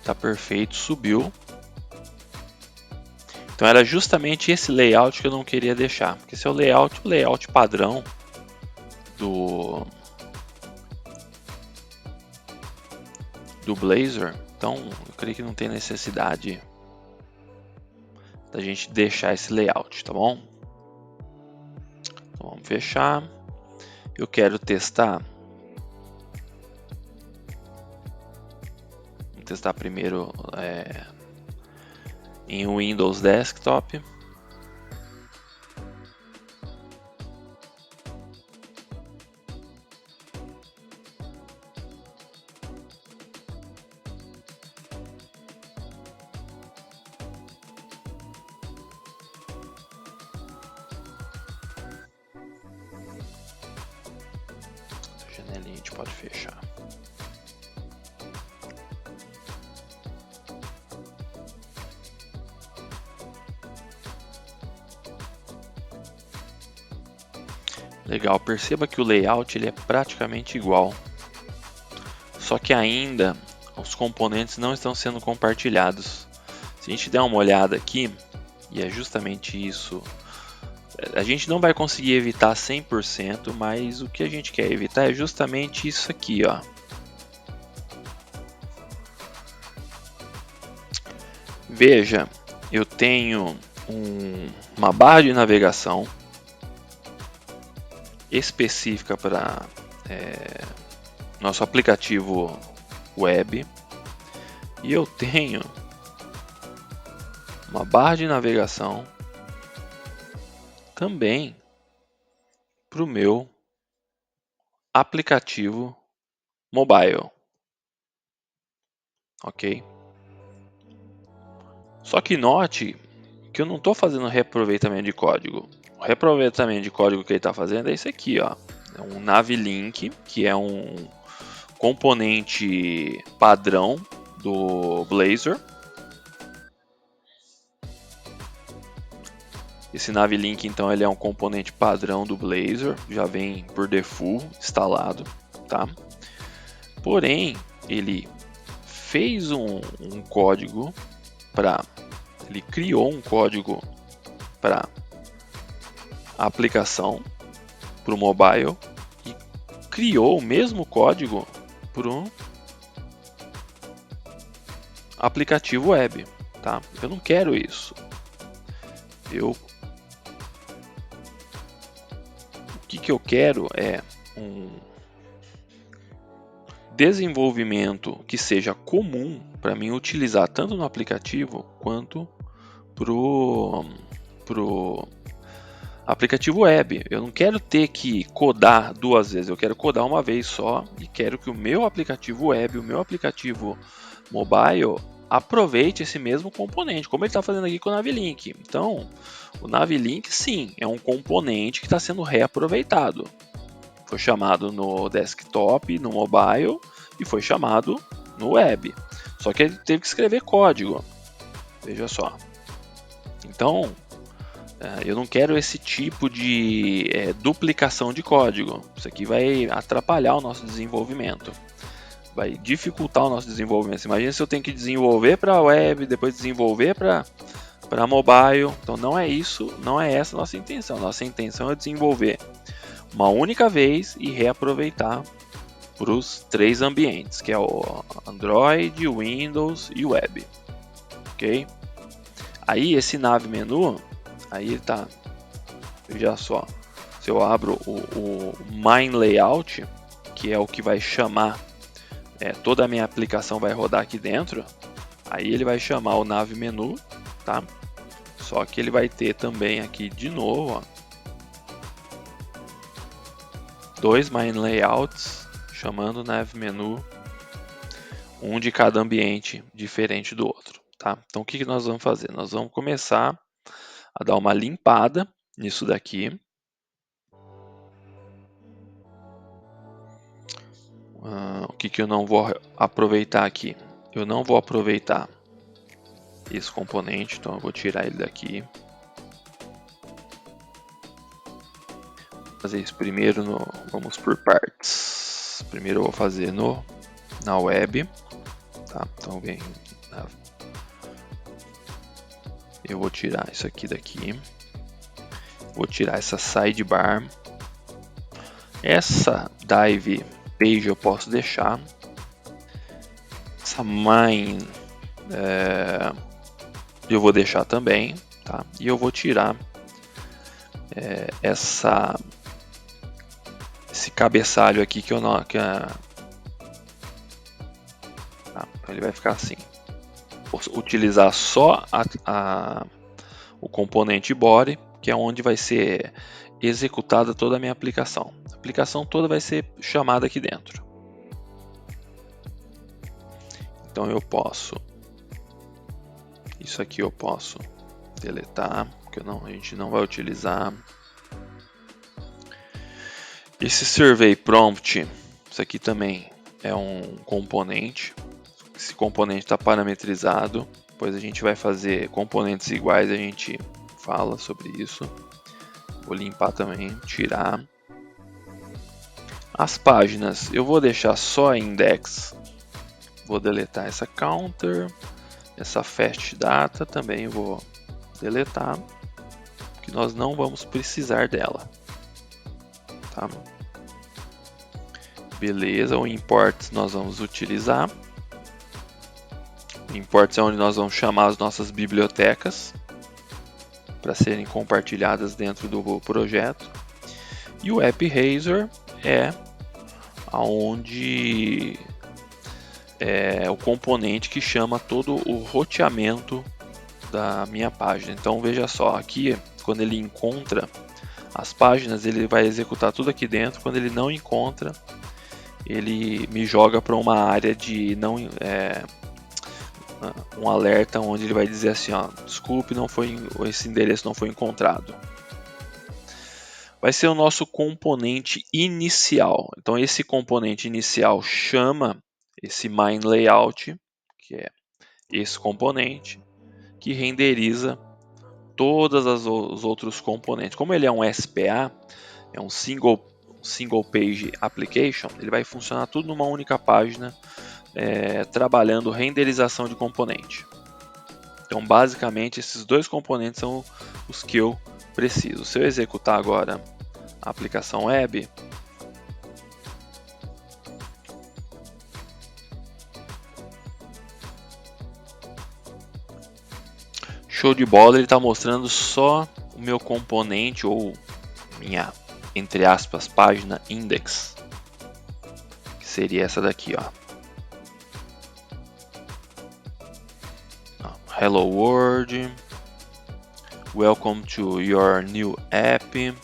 Tá perfeito, subiu. Então era justamente esse layout que eu não queria deixar, porque esse é o layout padrão do Blazor. Então eu creio que não tem necessidade da gente deixar esse layout, tá bom? Então vamos fechar. Eu quero testar. Vamos testar primeiro em Windows Desktop. Essa janelinha a gente pode fechar. Legal, perceba que o layout ele é praticamente igual, só que ainda os componentes não estão sendo compartilhados. Se a gente der uma olhada aqui, e é justamente isso, a gente não vai conseguir evitar 100%, mas o que a gente quer evitar é justamente isso aqui, ó. Veja, eu tenho uma barra de navegação específica para nosso aplicativo web, e eu tenho uma barra de navegação também para o meu aplicativo mobile, ok? Só que note que eu não estou fazendo reaproveitamento de código. O reaproveitamento de código que ele está fazendo é esse aqui, ó. É um Navilink, que é um componente padrão do Blazor. Esse Navilink, então, ele é um componente padrão do Blazor, já vem por default instalado, tá? Porém, ele fez um código para, ele criou um código para a aplicação, para o mobile, e criou o mesmo código para o aplicativo web, tá? Eu não quero isso. O que eu quero é um desenvolvimento que seja comum para mim utilizar tanto no aplicativo quanto pro aplicativo web. Eu não quero ter que codar duas vezes, eu quero codar uma vez só e quero que o meu aplicativo web, o meu aplicativo mobile aproveite esse mesmo componente, como ele está fazendo aqui com o Navilink. Então, o Navilink sim, é um componente que está sendo reaproveitado. Foi chamado no desktop, no mobile e foi chamado no web. Só que ele teve que escrever código. Veja só. Então, eu não quero esse tipo de duplicação de código. Isso aqui vai atrapalhar o nosso desenvolvimento. Vai dificultar o nosso desenvolvimento. Imagina se eu tenho que desenvolver para web, depois desenvolver para mobile. Então não é isso, não é essa a nossa intenção. Nossa intenção é desenvolver uma única vez e reaproveitar para os 3 ambientes, que é o Android, Windows e Web. Ok? Aí esse nav menu, aí tá, veja só, se eu abro o Main Layout, que é o que vai chamar, toda a minha aplicação vai rodar aqui dentro, aí ele vai chamar o nav menu, tá? Só que ele vai ter também aqui de novo, ó, 2 Main Layouts chamando o nav menu, um de cada ambiente diferente do outro, tá? Então o que nós vamos fazer? Nós vamos começar a dar uma limpada nisso daqui. O que eu não vou aproveitar aqui? Eu não vou aproveitar esse componente, então eu vou tirar ele daqui. Fazer isso primeiro, vamos por partes. Primeiro eu vou fazer na web, tá? Então eu vou tirar isso aqui daqui. Vou tirar essa sidebar. Essa dive page eu posso deixar. Essa main eu vou deixar também, tá? E eu vou tirar esse cabeçalho aqui que eu não... tá? Ele vai ficar assim. Vou utilizar só o componente body, que é onde vai ser executada toda a minha aplicação. A aplicação toda vai ser chamada aqui dentro. Então eu posso... Isso aqui eu posso deletar, porque a gente não vai utilizar. Esse survey prompt, isso aqui também é um componente. Esse componente está parametrizado. Depois a gente vai fazer componentes iguais, a gente fala sobre isso. Vou limpar também, tirar. As páginas, eu vou deixar só index. Vou deletar essa counter. Essa fast data também vou deletar, que nós não vamos precisar dela, tá? Beleza, o import nós vamos utilizar. O import é onde nós vamos chamar as nossas bibliotecas para serem compartilhadas dentro do projeto. E o app razor é aonde o componente que chama todo o roteamento da minha página. Então veja só, aqui quando ele encontra as páginas, ele vai executar tudo aqui dentro. Quando ele não encontra, ele me joga para uma área de um alerta onde ele vai dizer assim, ó, desculpe, esse endereço não foi encontrado. Vai ser o nosso componente inicial. Então esse componente inicial chama esse main layout, que é esse componente, que renderiza todos os outros componentes. Como ele é um SPA, é um single page application, ele vai funcionar tudo numa única página, trabalhando renderização de componente. Então basicamente esses 2 componentes são os que eu preciso. Se eu executar agora a aplicação web, show de bola, ele está mostrando só o meu componente ou minha, entre aspas, página index, que seria essa daqui, ó. Hello World, welcome to your new app,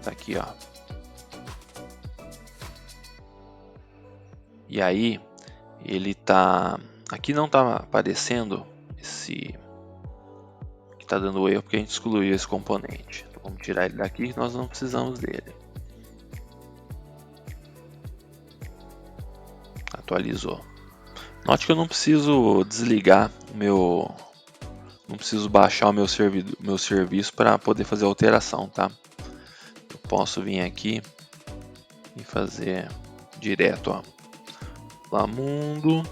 tá aqui, ó. E aí ele tá, aqui não tá aparecendo esse está dando erro porque a gente excluiu esse componente. Então vamos tirar ele daqui, que nós não precisamos dele. Atualizou. Note que eu não preciso desligar o meu... Não preciso baixar o meu serviço para poder fazer a alteração, tá? Eu posso vir aqui e fazer direto, ó. Lamundo.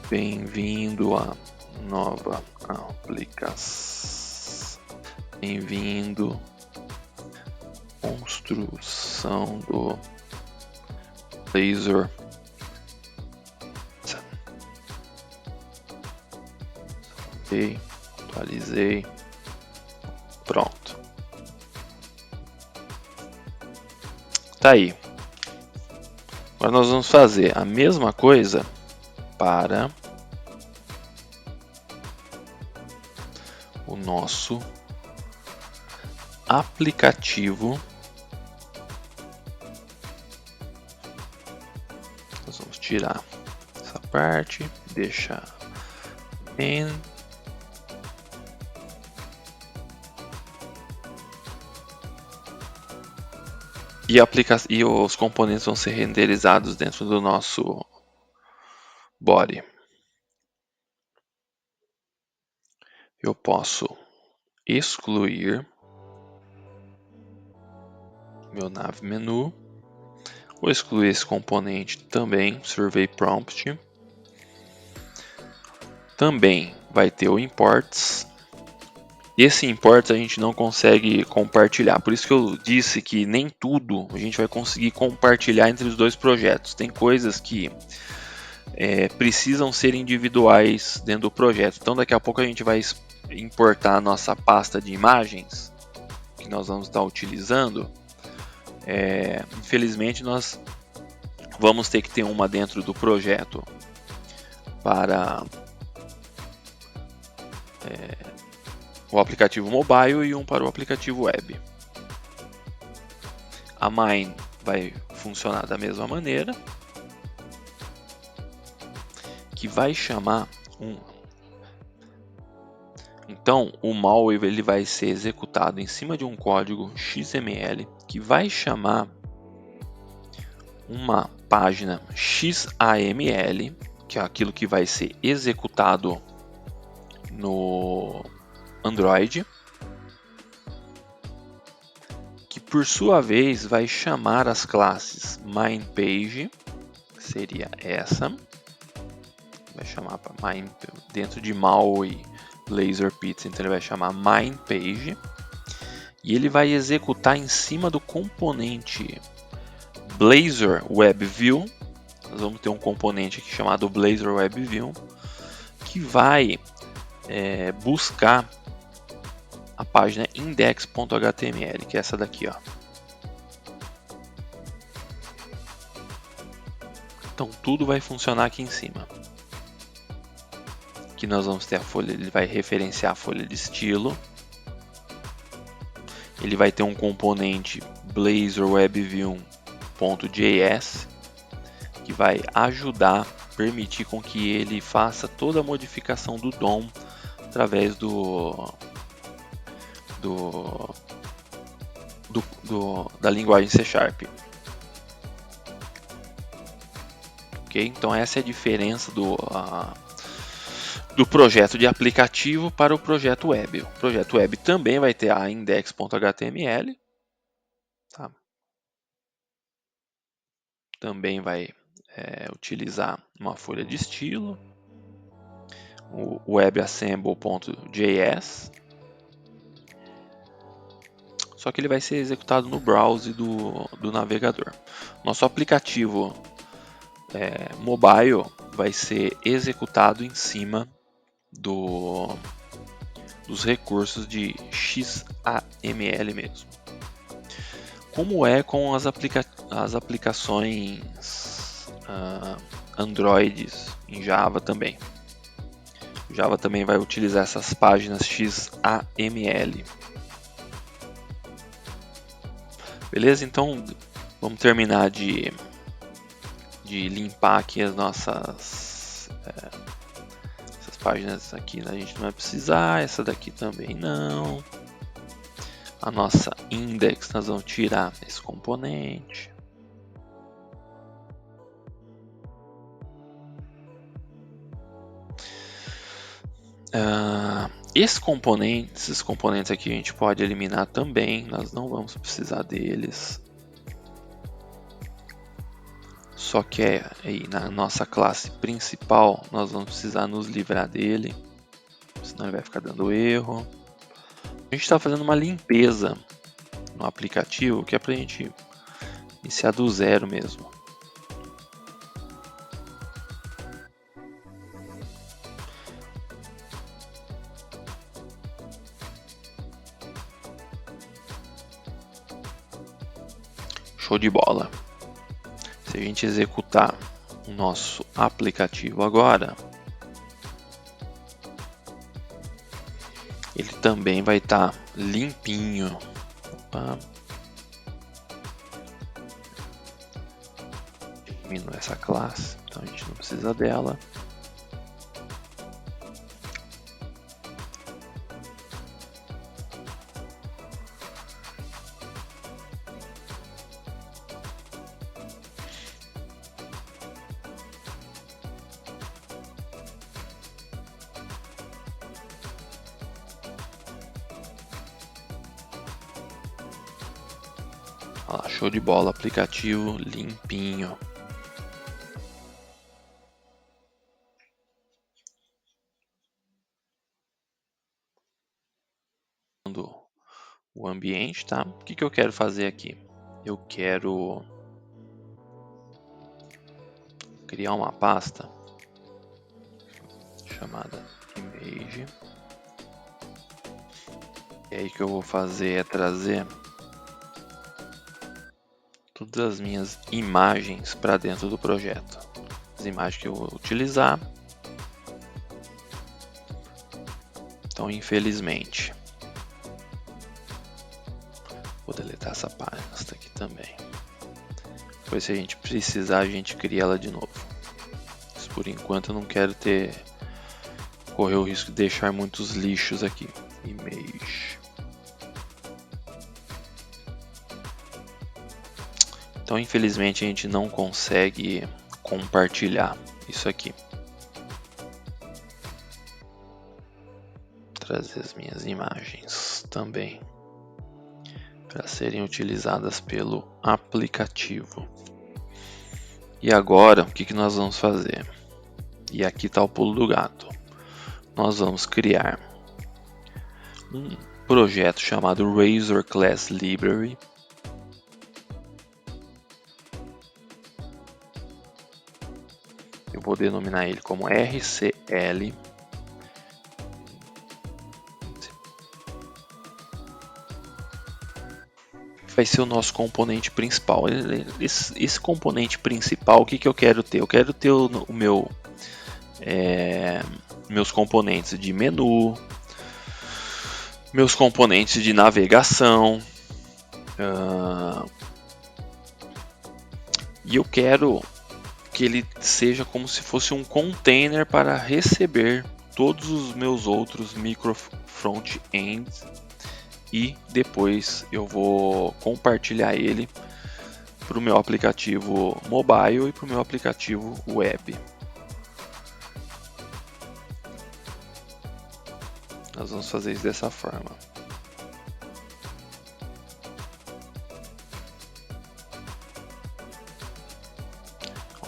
Bem-vindo à nova aplicação. Bem-vindo à construção do Blazor. Ok, atualizei. Pronto. Tá aí. Agora nós vamos fazer a mesma coisa para o nosso aplicativo. Nós vamos tirar essa parte, deixar em e os componentes vão ser renderizados dentro do nosso body. Eu posso excluir meu nav menu. Vou excluir esse componente também, survey prompt. Também vai ter o imports. Esse imports a gente não consegue compartilhar, por isso que eu disse que nem tudo a gente vai conseguir compartilhar entre os dois projetos. Tem coisas que precisam ser individuais dentro do projeto. Então daqui a pouco a gente vai importar a nossa pasta de imagens que nós vamos estar utilizando. Infelizmente nós vamos ter que ter uma dentro do projeto para o aplicativo mobile e um para o aplicativo web. A Mine vai funcionar da mesma maneira, que vai chamar Então o malware ele vai ser executado em cima de um código XML que vai chamar uma página XAML, que é aquilo que vai ser executado no Android, que por sua vez vai chamar as classes MinePage, que seria essa, vai chamar para Mine dentro de Maui Blazor Pizza, então ele vai chamar MinePage e ele vai executar em cima do componente Blazor Web View. Nós vamos ter um componente aqui chamado Blazor Web View que vai buscar a página index.html, que é essa daqui, ó. Então tudo vai funcionar aqui em cima. Aqui nós vamos ter a folha, ele vai referenciar a folha de estilo. Ele vai ter um componente Blazor Web View.js que vai ajudar, permitir com que ele faça toda a modificação do DOM através da linguagem C#. Ok? Então essa é a diferença do projeto de aplicativo para o projeto web. O projeto web também vai ter a index.html, tá? Também vai utilizar uma folha de estilo, o WebAssemble.js, só que ele vai ser executado no browser do navegador. Nosso aplicativo mobile vai ser executado em cima dos recursos de XAML mesmo. Como é com as aplicações Androids em Java também. O Java também vai utilizar essas páginas XAML. Beleza? Então vamos terminar de limpar aqui as nossas essas páginas aqui, a gente não vai precisar, essa daqui também não. A nossa index, nós vamos tirar esse componente. Esses componentes aqui a gente pode eliminar também, nós não vamos precisar deles. Só que aí na nossa classe principal nós vamos precisar nos livrar dele, senão ele vai ficar dando erro. A gente está fazendo uma limpeza no aplicativo que é para a gente iniciar do zero mesmo. Show de bola! Se a gente executar o nosso aplicativo agora, ele também vai estar limpinho. Opa. Elimino essa classe, então a gente não precisa dela. Olha lá, show de bola, aplicativo limpinho. O ambiente, tá? O que eu quero fazer aqui? Eu quero criar uma pasta chamada image. E aí o que eu vou fazer é trazer todas as minhas imagens para dentro do projeto. As imagens que eu vou utilizar. Então, infelizmente, vou deletar essa pasta aqui também. Depois, se a gente precisar, a gente cria ela de novo. Mas, por enquanto, eu não quero correr o risco de deixar muitos lixos aqui. Image. Então, infelizmente, a gente não consegue compartilhar isso aqui. Trazer as minhas imagens também para serem utilizadas pelo aplicativo. E agora, o que nós vamos fazer? E aqui está o pulo do gato. Nós vamos criar um projeto chamado Razor Class Library. Eu vou denominar ele como RCL. Vai ser o nosso componente principal. Esse componente principal, o que eu quero ter? Eu quero ter meus componentes de menu, meus componentes de navegação, e eu quero que ele seja como se fosse um container para receber todos os meus outros micro front-ends, e depois eu vou compartilhar ele para o meu aplicativo mobile e para o meu aplicativo web. Nós vamos fazer isso dessa forma.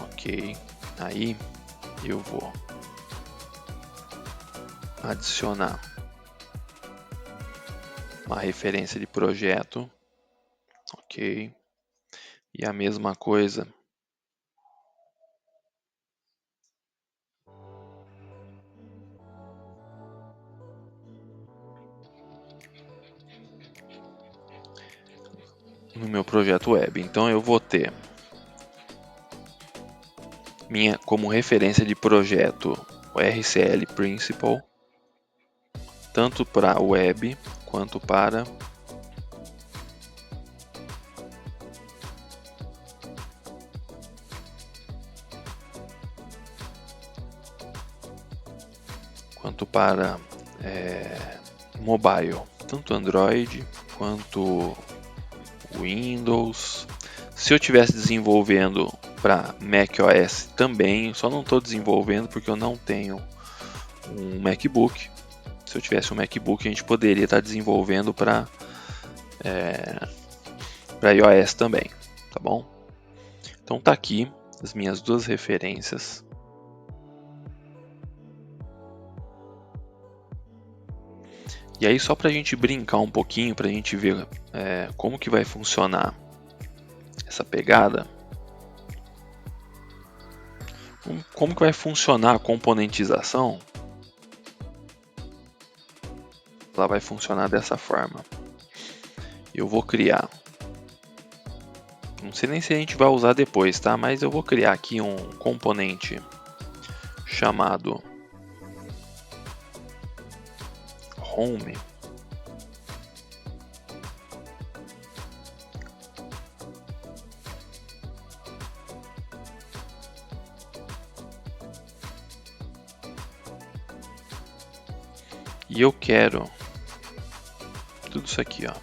Ok, aí eu vou adicionar uma referência de projeto, ok, e a mesma coisa no meu projeto web. Então eu vou ter como referência de projeto o RCL Principal, tanto para web quanto para mobile, tanto Android quanto Windows. Se eu estivesse desenvolvendo para macOS também, só não estou desenvolvendo porque eu não tenho um MacBook. Se eu tivesse um MacBook, a gente poderia estar desenvolvendo para iOS também, tá bom? Então tá aqui as minhas duas referências. E aí só para a gente brincar um pouquinho, para a gente ver como que vai funcionar essa pegada, como que vai funcionar a componentização, ela vai funcionar dessa forma. Eu vou criar, não sei nem se a gente vai usar depois, tá? Mas eu vou criar aqui um componente chamado Home. E eu quero tudo isso aqui, ó.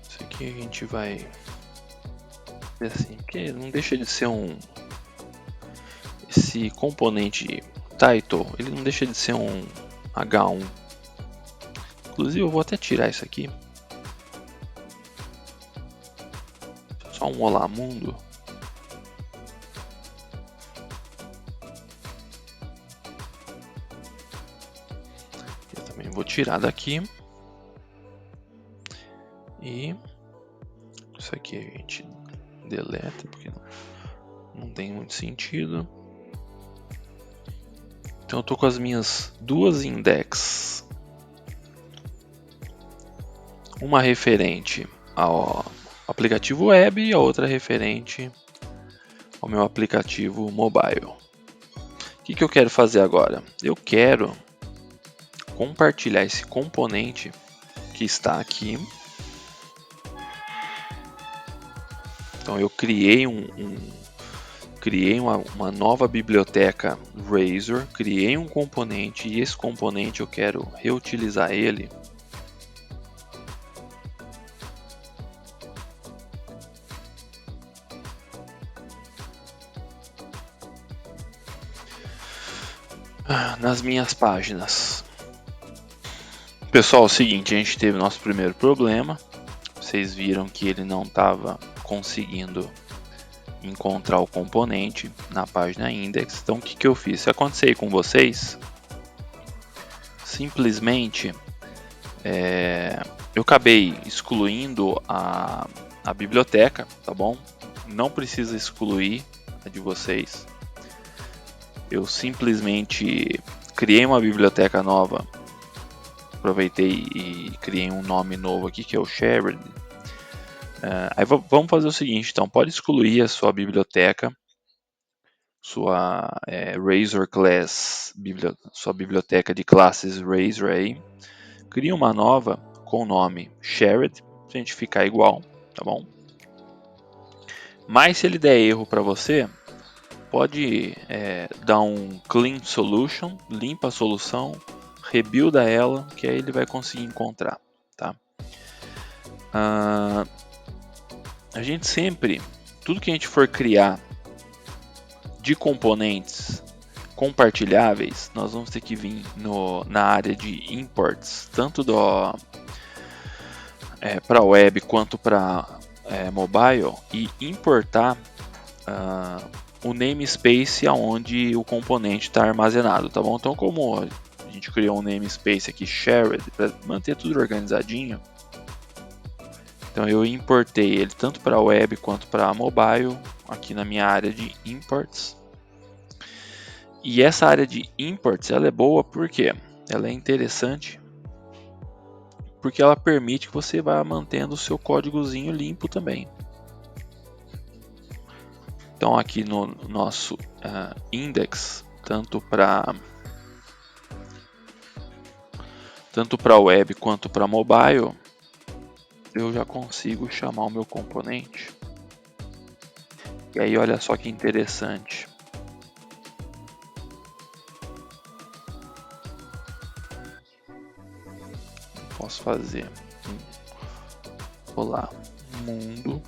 Isso aqui a gente vai ver assim, porque não deixa de ser esse componente title, ele não deixa de ser um H1. Inclusive eu vou até tirar isso aqui. Só um olá mundo. Eu também vou tirar daqui. E isso aqui a gente deleta porque não tem muito sentido. Então eu tô com as minhas duas index. Uma referente ao aplicativo web e a outra referente ao meu aplicativo mobile. O que eu quero fazer agora? Eu quero compartilhar esse componente que está aqui. Então eu criei uma nova biblioteca Razor, criei um componente e esse componente eu quero reutilizar ele nas minhas páginas. Pessoal, é o seguinte, a gente teve nosso primeiro problema. Vocês viram que ele não estava conseguindo encontrar o componente na página index. Então o que eu fiz? Se acontecer com vocês, simplesmente eu acabei excluindo a biblioteca, tá bom? Não precisa excluir a de vocês. Eu simplesmente criei uma biblioteca nova, aproveitei e criei um nome novo aqui que é o Shared. Aí vamos fazer o seguinte, então pode excluir a sua biblioteca, sua Razor Class, sua biblioteca de classes Razor aí, cria uma nova com o nome Shared, pra gente ficar igual, tá bom? Mas se ele der erro para você, pode dar um clean solution, limpa a solução, rebuilda ela, que aí ele vai conseguir encontrar, tá? A gente sempre, tudo que a gente for criar de componentes compartilháveis, nós vamos ter que vir na área de imports, tanto para web quanto para mobile, e importar o namespace aonde o componente está armazenado, tá bom? Então, como a gente criou um namespace aqui shared para manter tudo organizadinho, então eu importei ele tanto para web quanto para mobile aqui na minha área de imports. E essa área de imports ela é boa porque ela é interessante porque ela permite que você vá mantendo o seu códigozinho limpo também. Então aqui no nosso index, tanto para web quanto para mobile, eu já consigo chamar o meu componente. E aí olha só que interessante. Posso fazer olá mundo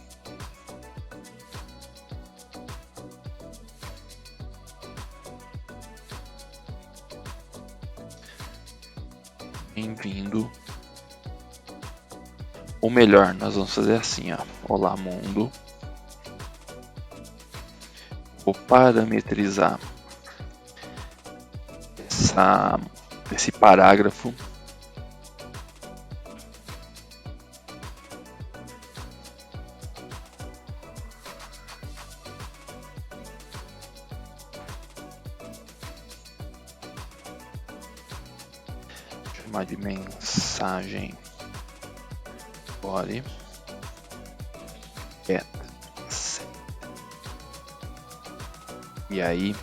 bem-vindo. Ou melhor, nós vamos fazer assim, ó. Olá mundo. Vou parametrizar esse parágrafo. Chamar de mensagem body get set. E aí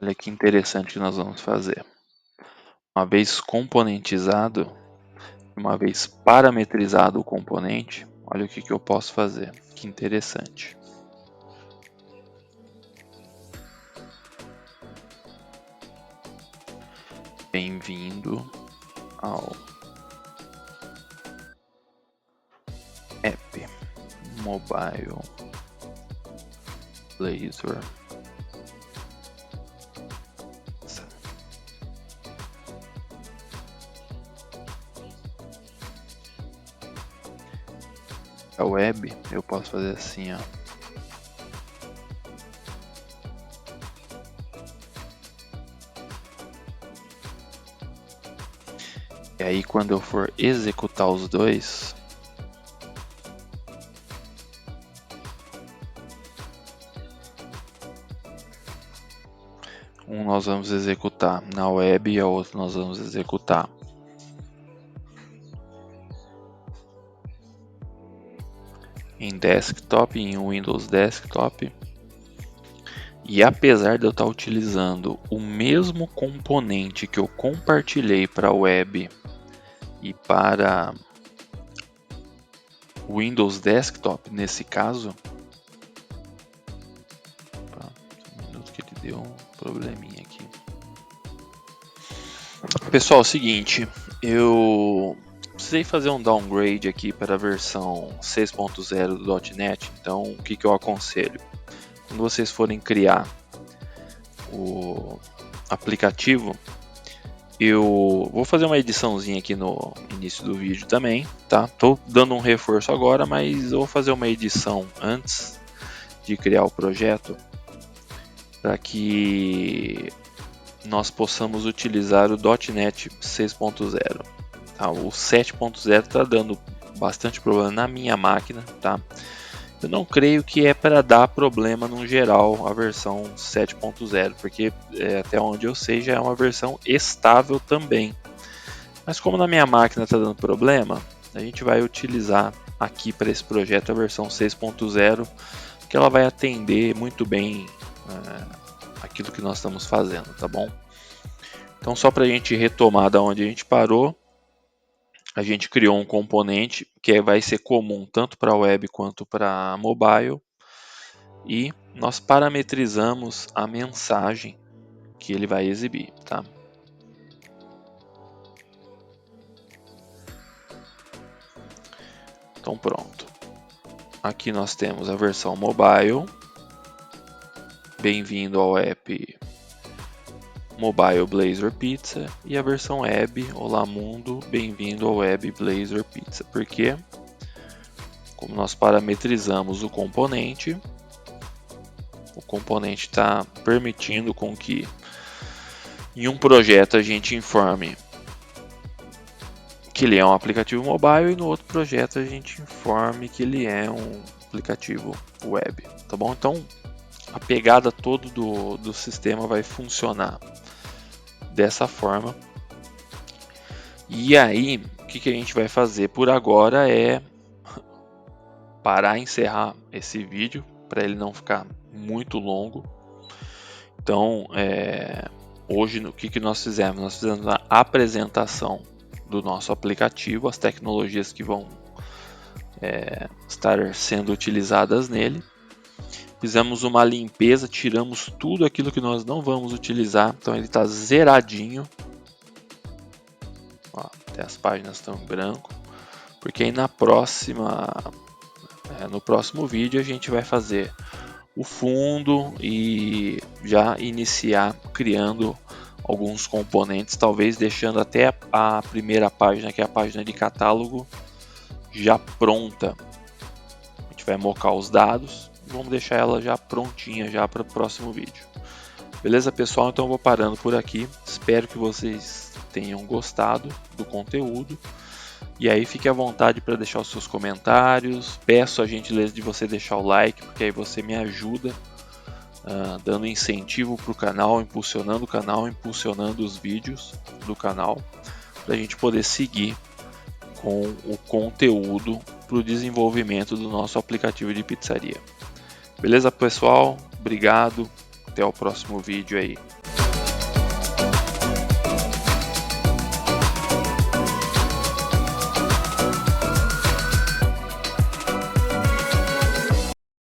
olha que interessante que nós vamos fazer. Uma vez componentizado, uma vez parametrizado o componente, olha o que eu posso fazer. Que interessante. Bem-vindo ao app mobile Blazor. A web eu posso fazer assim, ó. E aí quando eu for executar os dois, um nós vamos executar na web e a outro nós vamos executar em desktop, em Windows Desktop. E apesar de eu estar utilizando o mesmo componente que eu compartilhei para a web e para Windows Desktop, nesse caso, um minuto que ele deu um probleminha aqui. Pessoal, é o seguinte, eu precisei fazer um downgrade aqui para a versão 6.0 do .NET, então o que eu aconselho? Quando vocês forem criar o aplicativo, eu vou fazer uma ediçãozinha aqui no início do vídeo também, tá? Tô dando um reforço agora, mas eu vou fazer uma edição antes de criar o projeto para que nós possamos utilizar o .NET 6.0. Tá? O 7.0 está dando bastante problema na minha máquina, tá? Eu não creio que é para dar problema no geral a versão 7.0, porque até onde eu sei já é uma versão estável também. Mas como na minha máquina está dando problema, a gente vai utilizar aqui para esse projeto a versão 6.0, que ela vai atender muito bem aquilo que nós estamos fazendo, tá bom? Então só para a gente retomar da onde a gente parou, a gente criou um componente que vai ser comum tanto para web quanto para mobile e nós parametrizamos a mensagem que ele vai exibir, tá? Então pronto. aqui nós temos a versão mobile. Bem-vindo ao app Mobile Blazor Pizza. E a versão web, olá mundo, bem-vindo ao web Blazor Pizza. Porque, como nós parametrizamos o componente está permitindo com que em um projeto a gente informe que ele é um aplicativo mobile e no outro projeto a gente informe que ele é um aplicativo web, tá bom? Então a pegada toda do sistema vai funcionar dessa forma. E aí, o que a gente vai fazer por agora é parar e encerrar esse vídeo para ele não ficar muito longo. Então, hoje o que nós fizemos? Nós fizemos a apresentação do nosso aplicativo, as tecnologias que vão estar sendo utilizadas nele. Fizemos uma limpeza, tiramos tudo aquilo que nós não vamos utilizar, então ele está zeradinho. Ó, até as páginas estão em branco, porque aí no próximo vídeo a gente vai fazer o fundo e já iniciar criando alguns componentes, talvez deixando até a primeira página, que é a página de catálogo, já pronta. A gente vai mocar os dados, vamos deixar ela já prontinha já para o próximo vídeo. Beleza, pessoal? Então eu vou parando por aqui. Espero que vocês tenham gostado do conteúdo. E aí fique à vontade para deixar os seus comentários. Peço a gentileza de você deixar o like, porque aí você me ajuda dando incentivo para o canal, impulsionando o canal, impulsionando os vídeos do canal, para a gente poder seguir com o conteúdo para o desenvolvimento do nosso aplicativo de pizzaria. Beleza, pessoal? Obrigado. Até o próximo vídeo aí.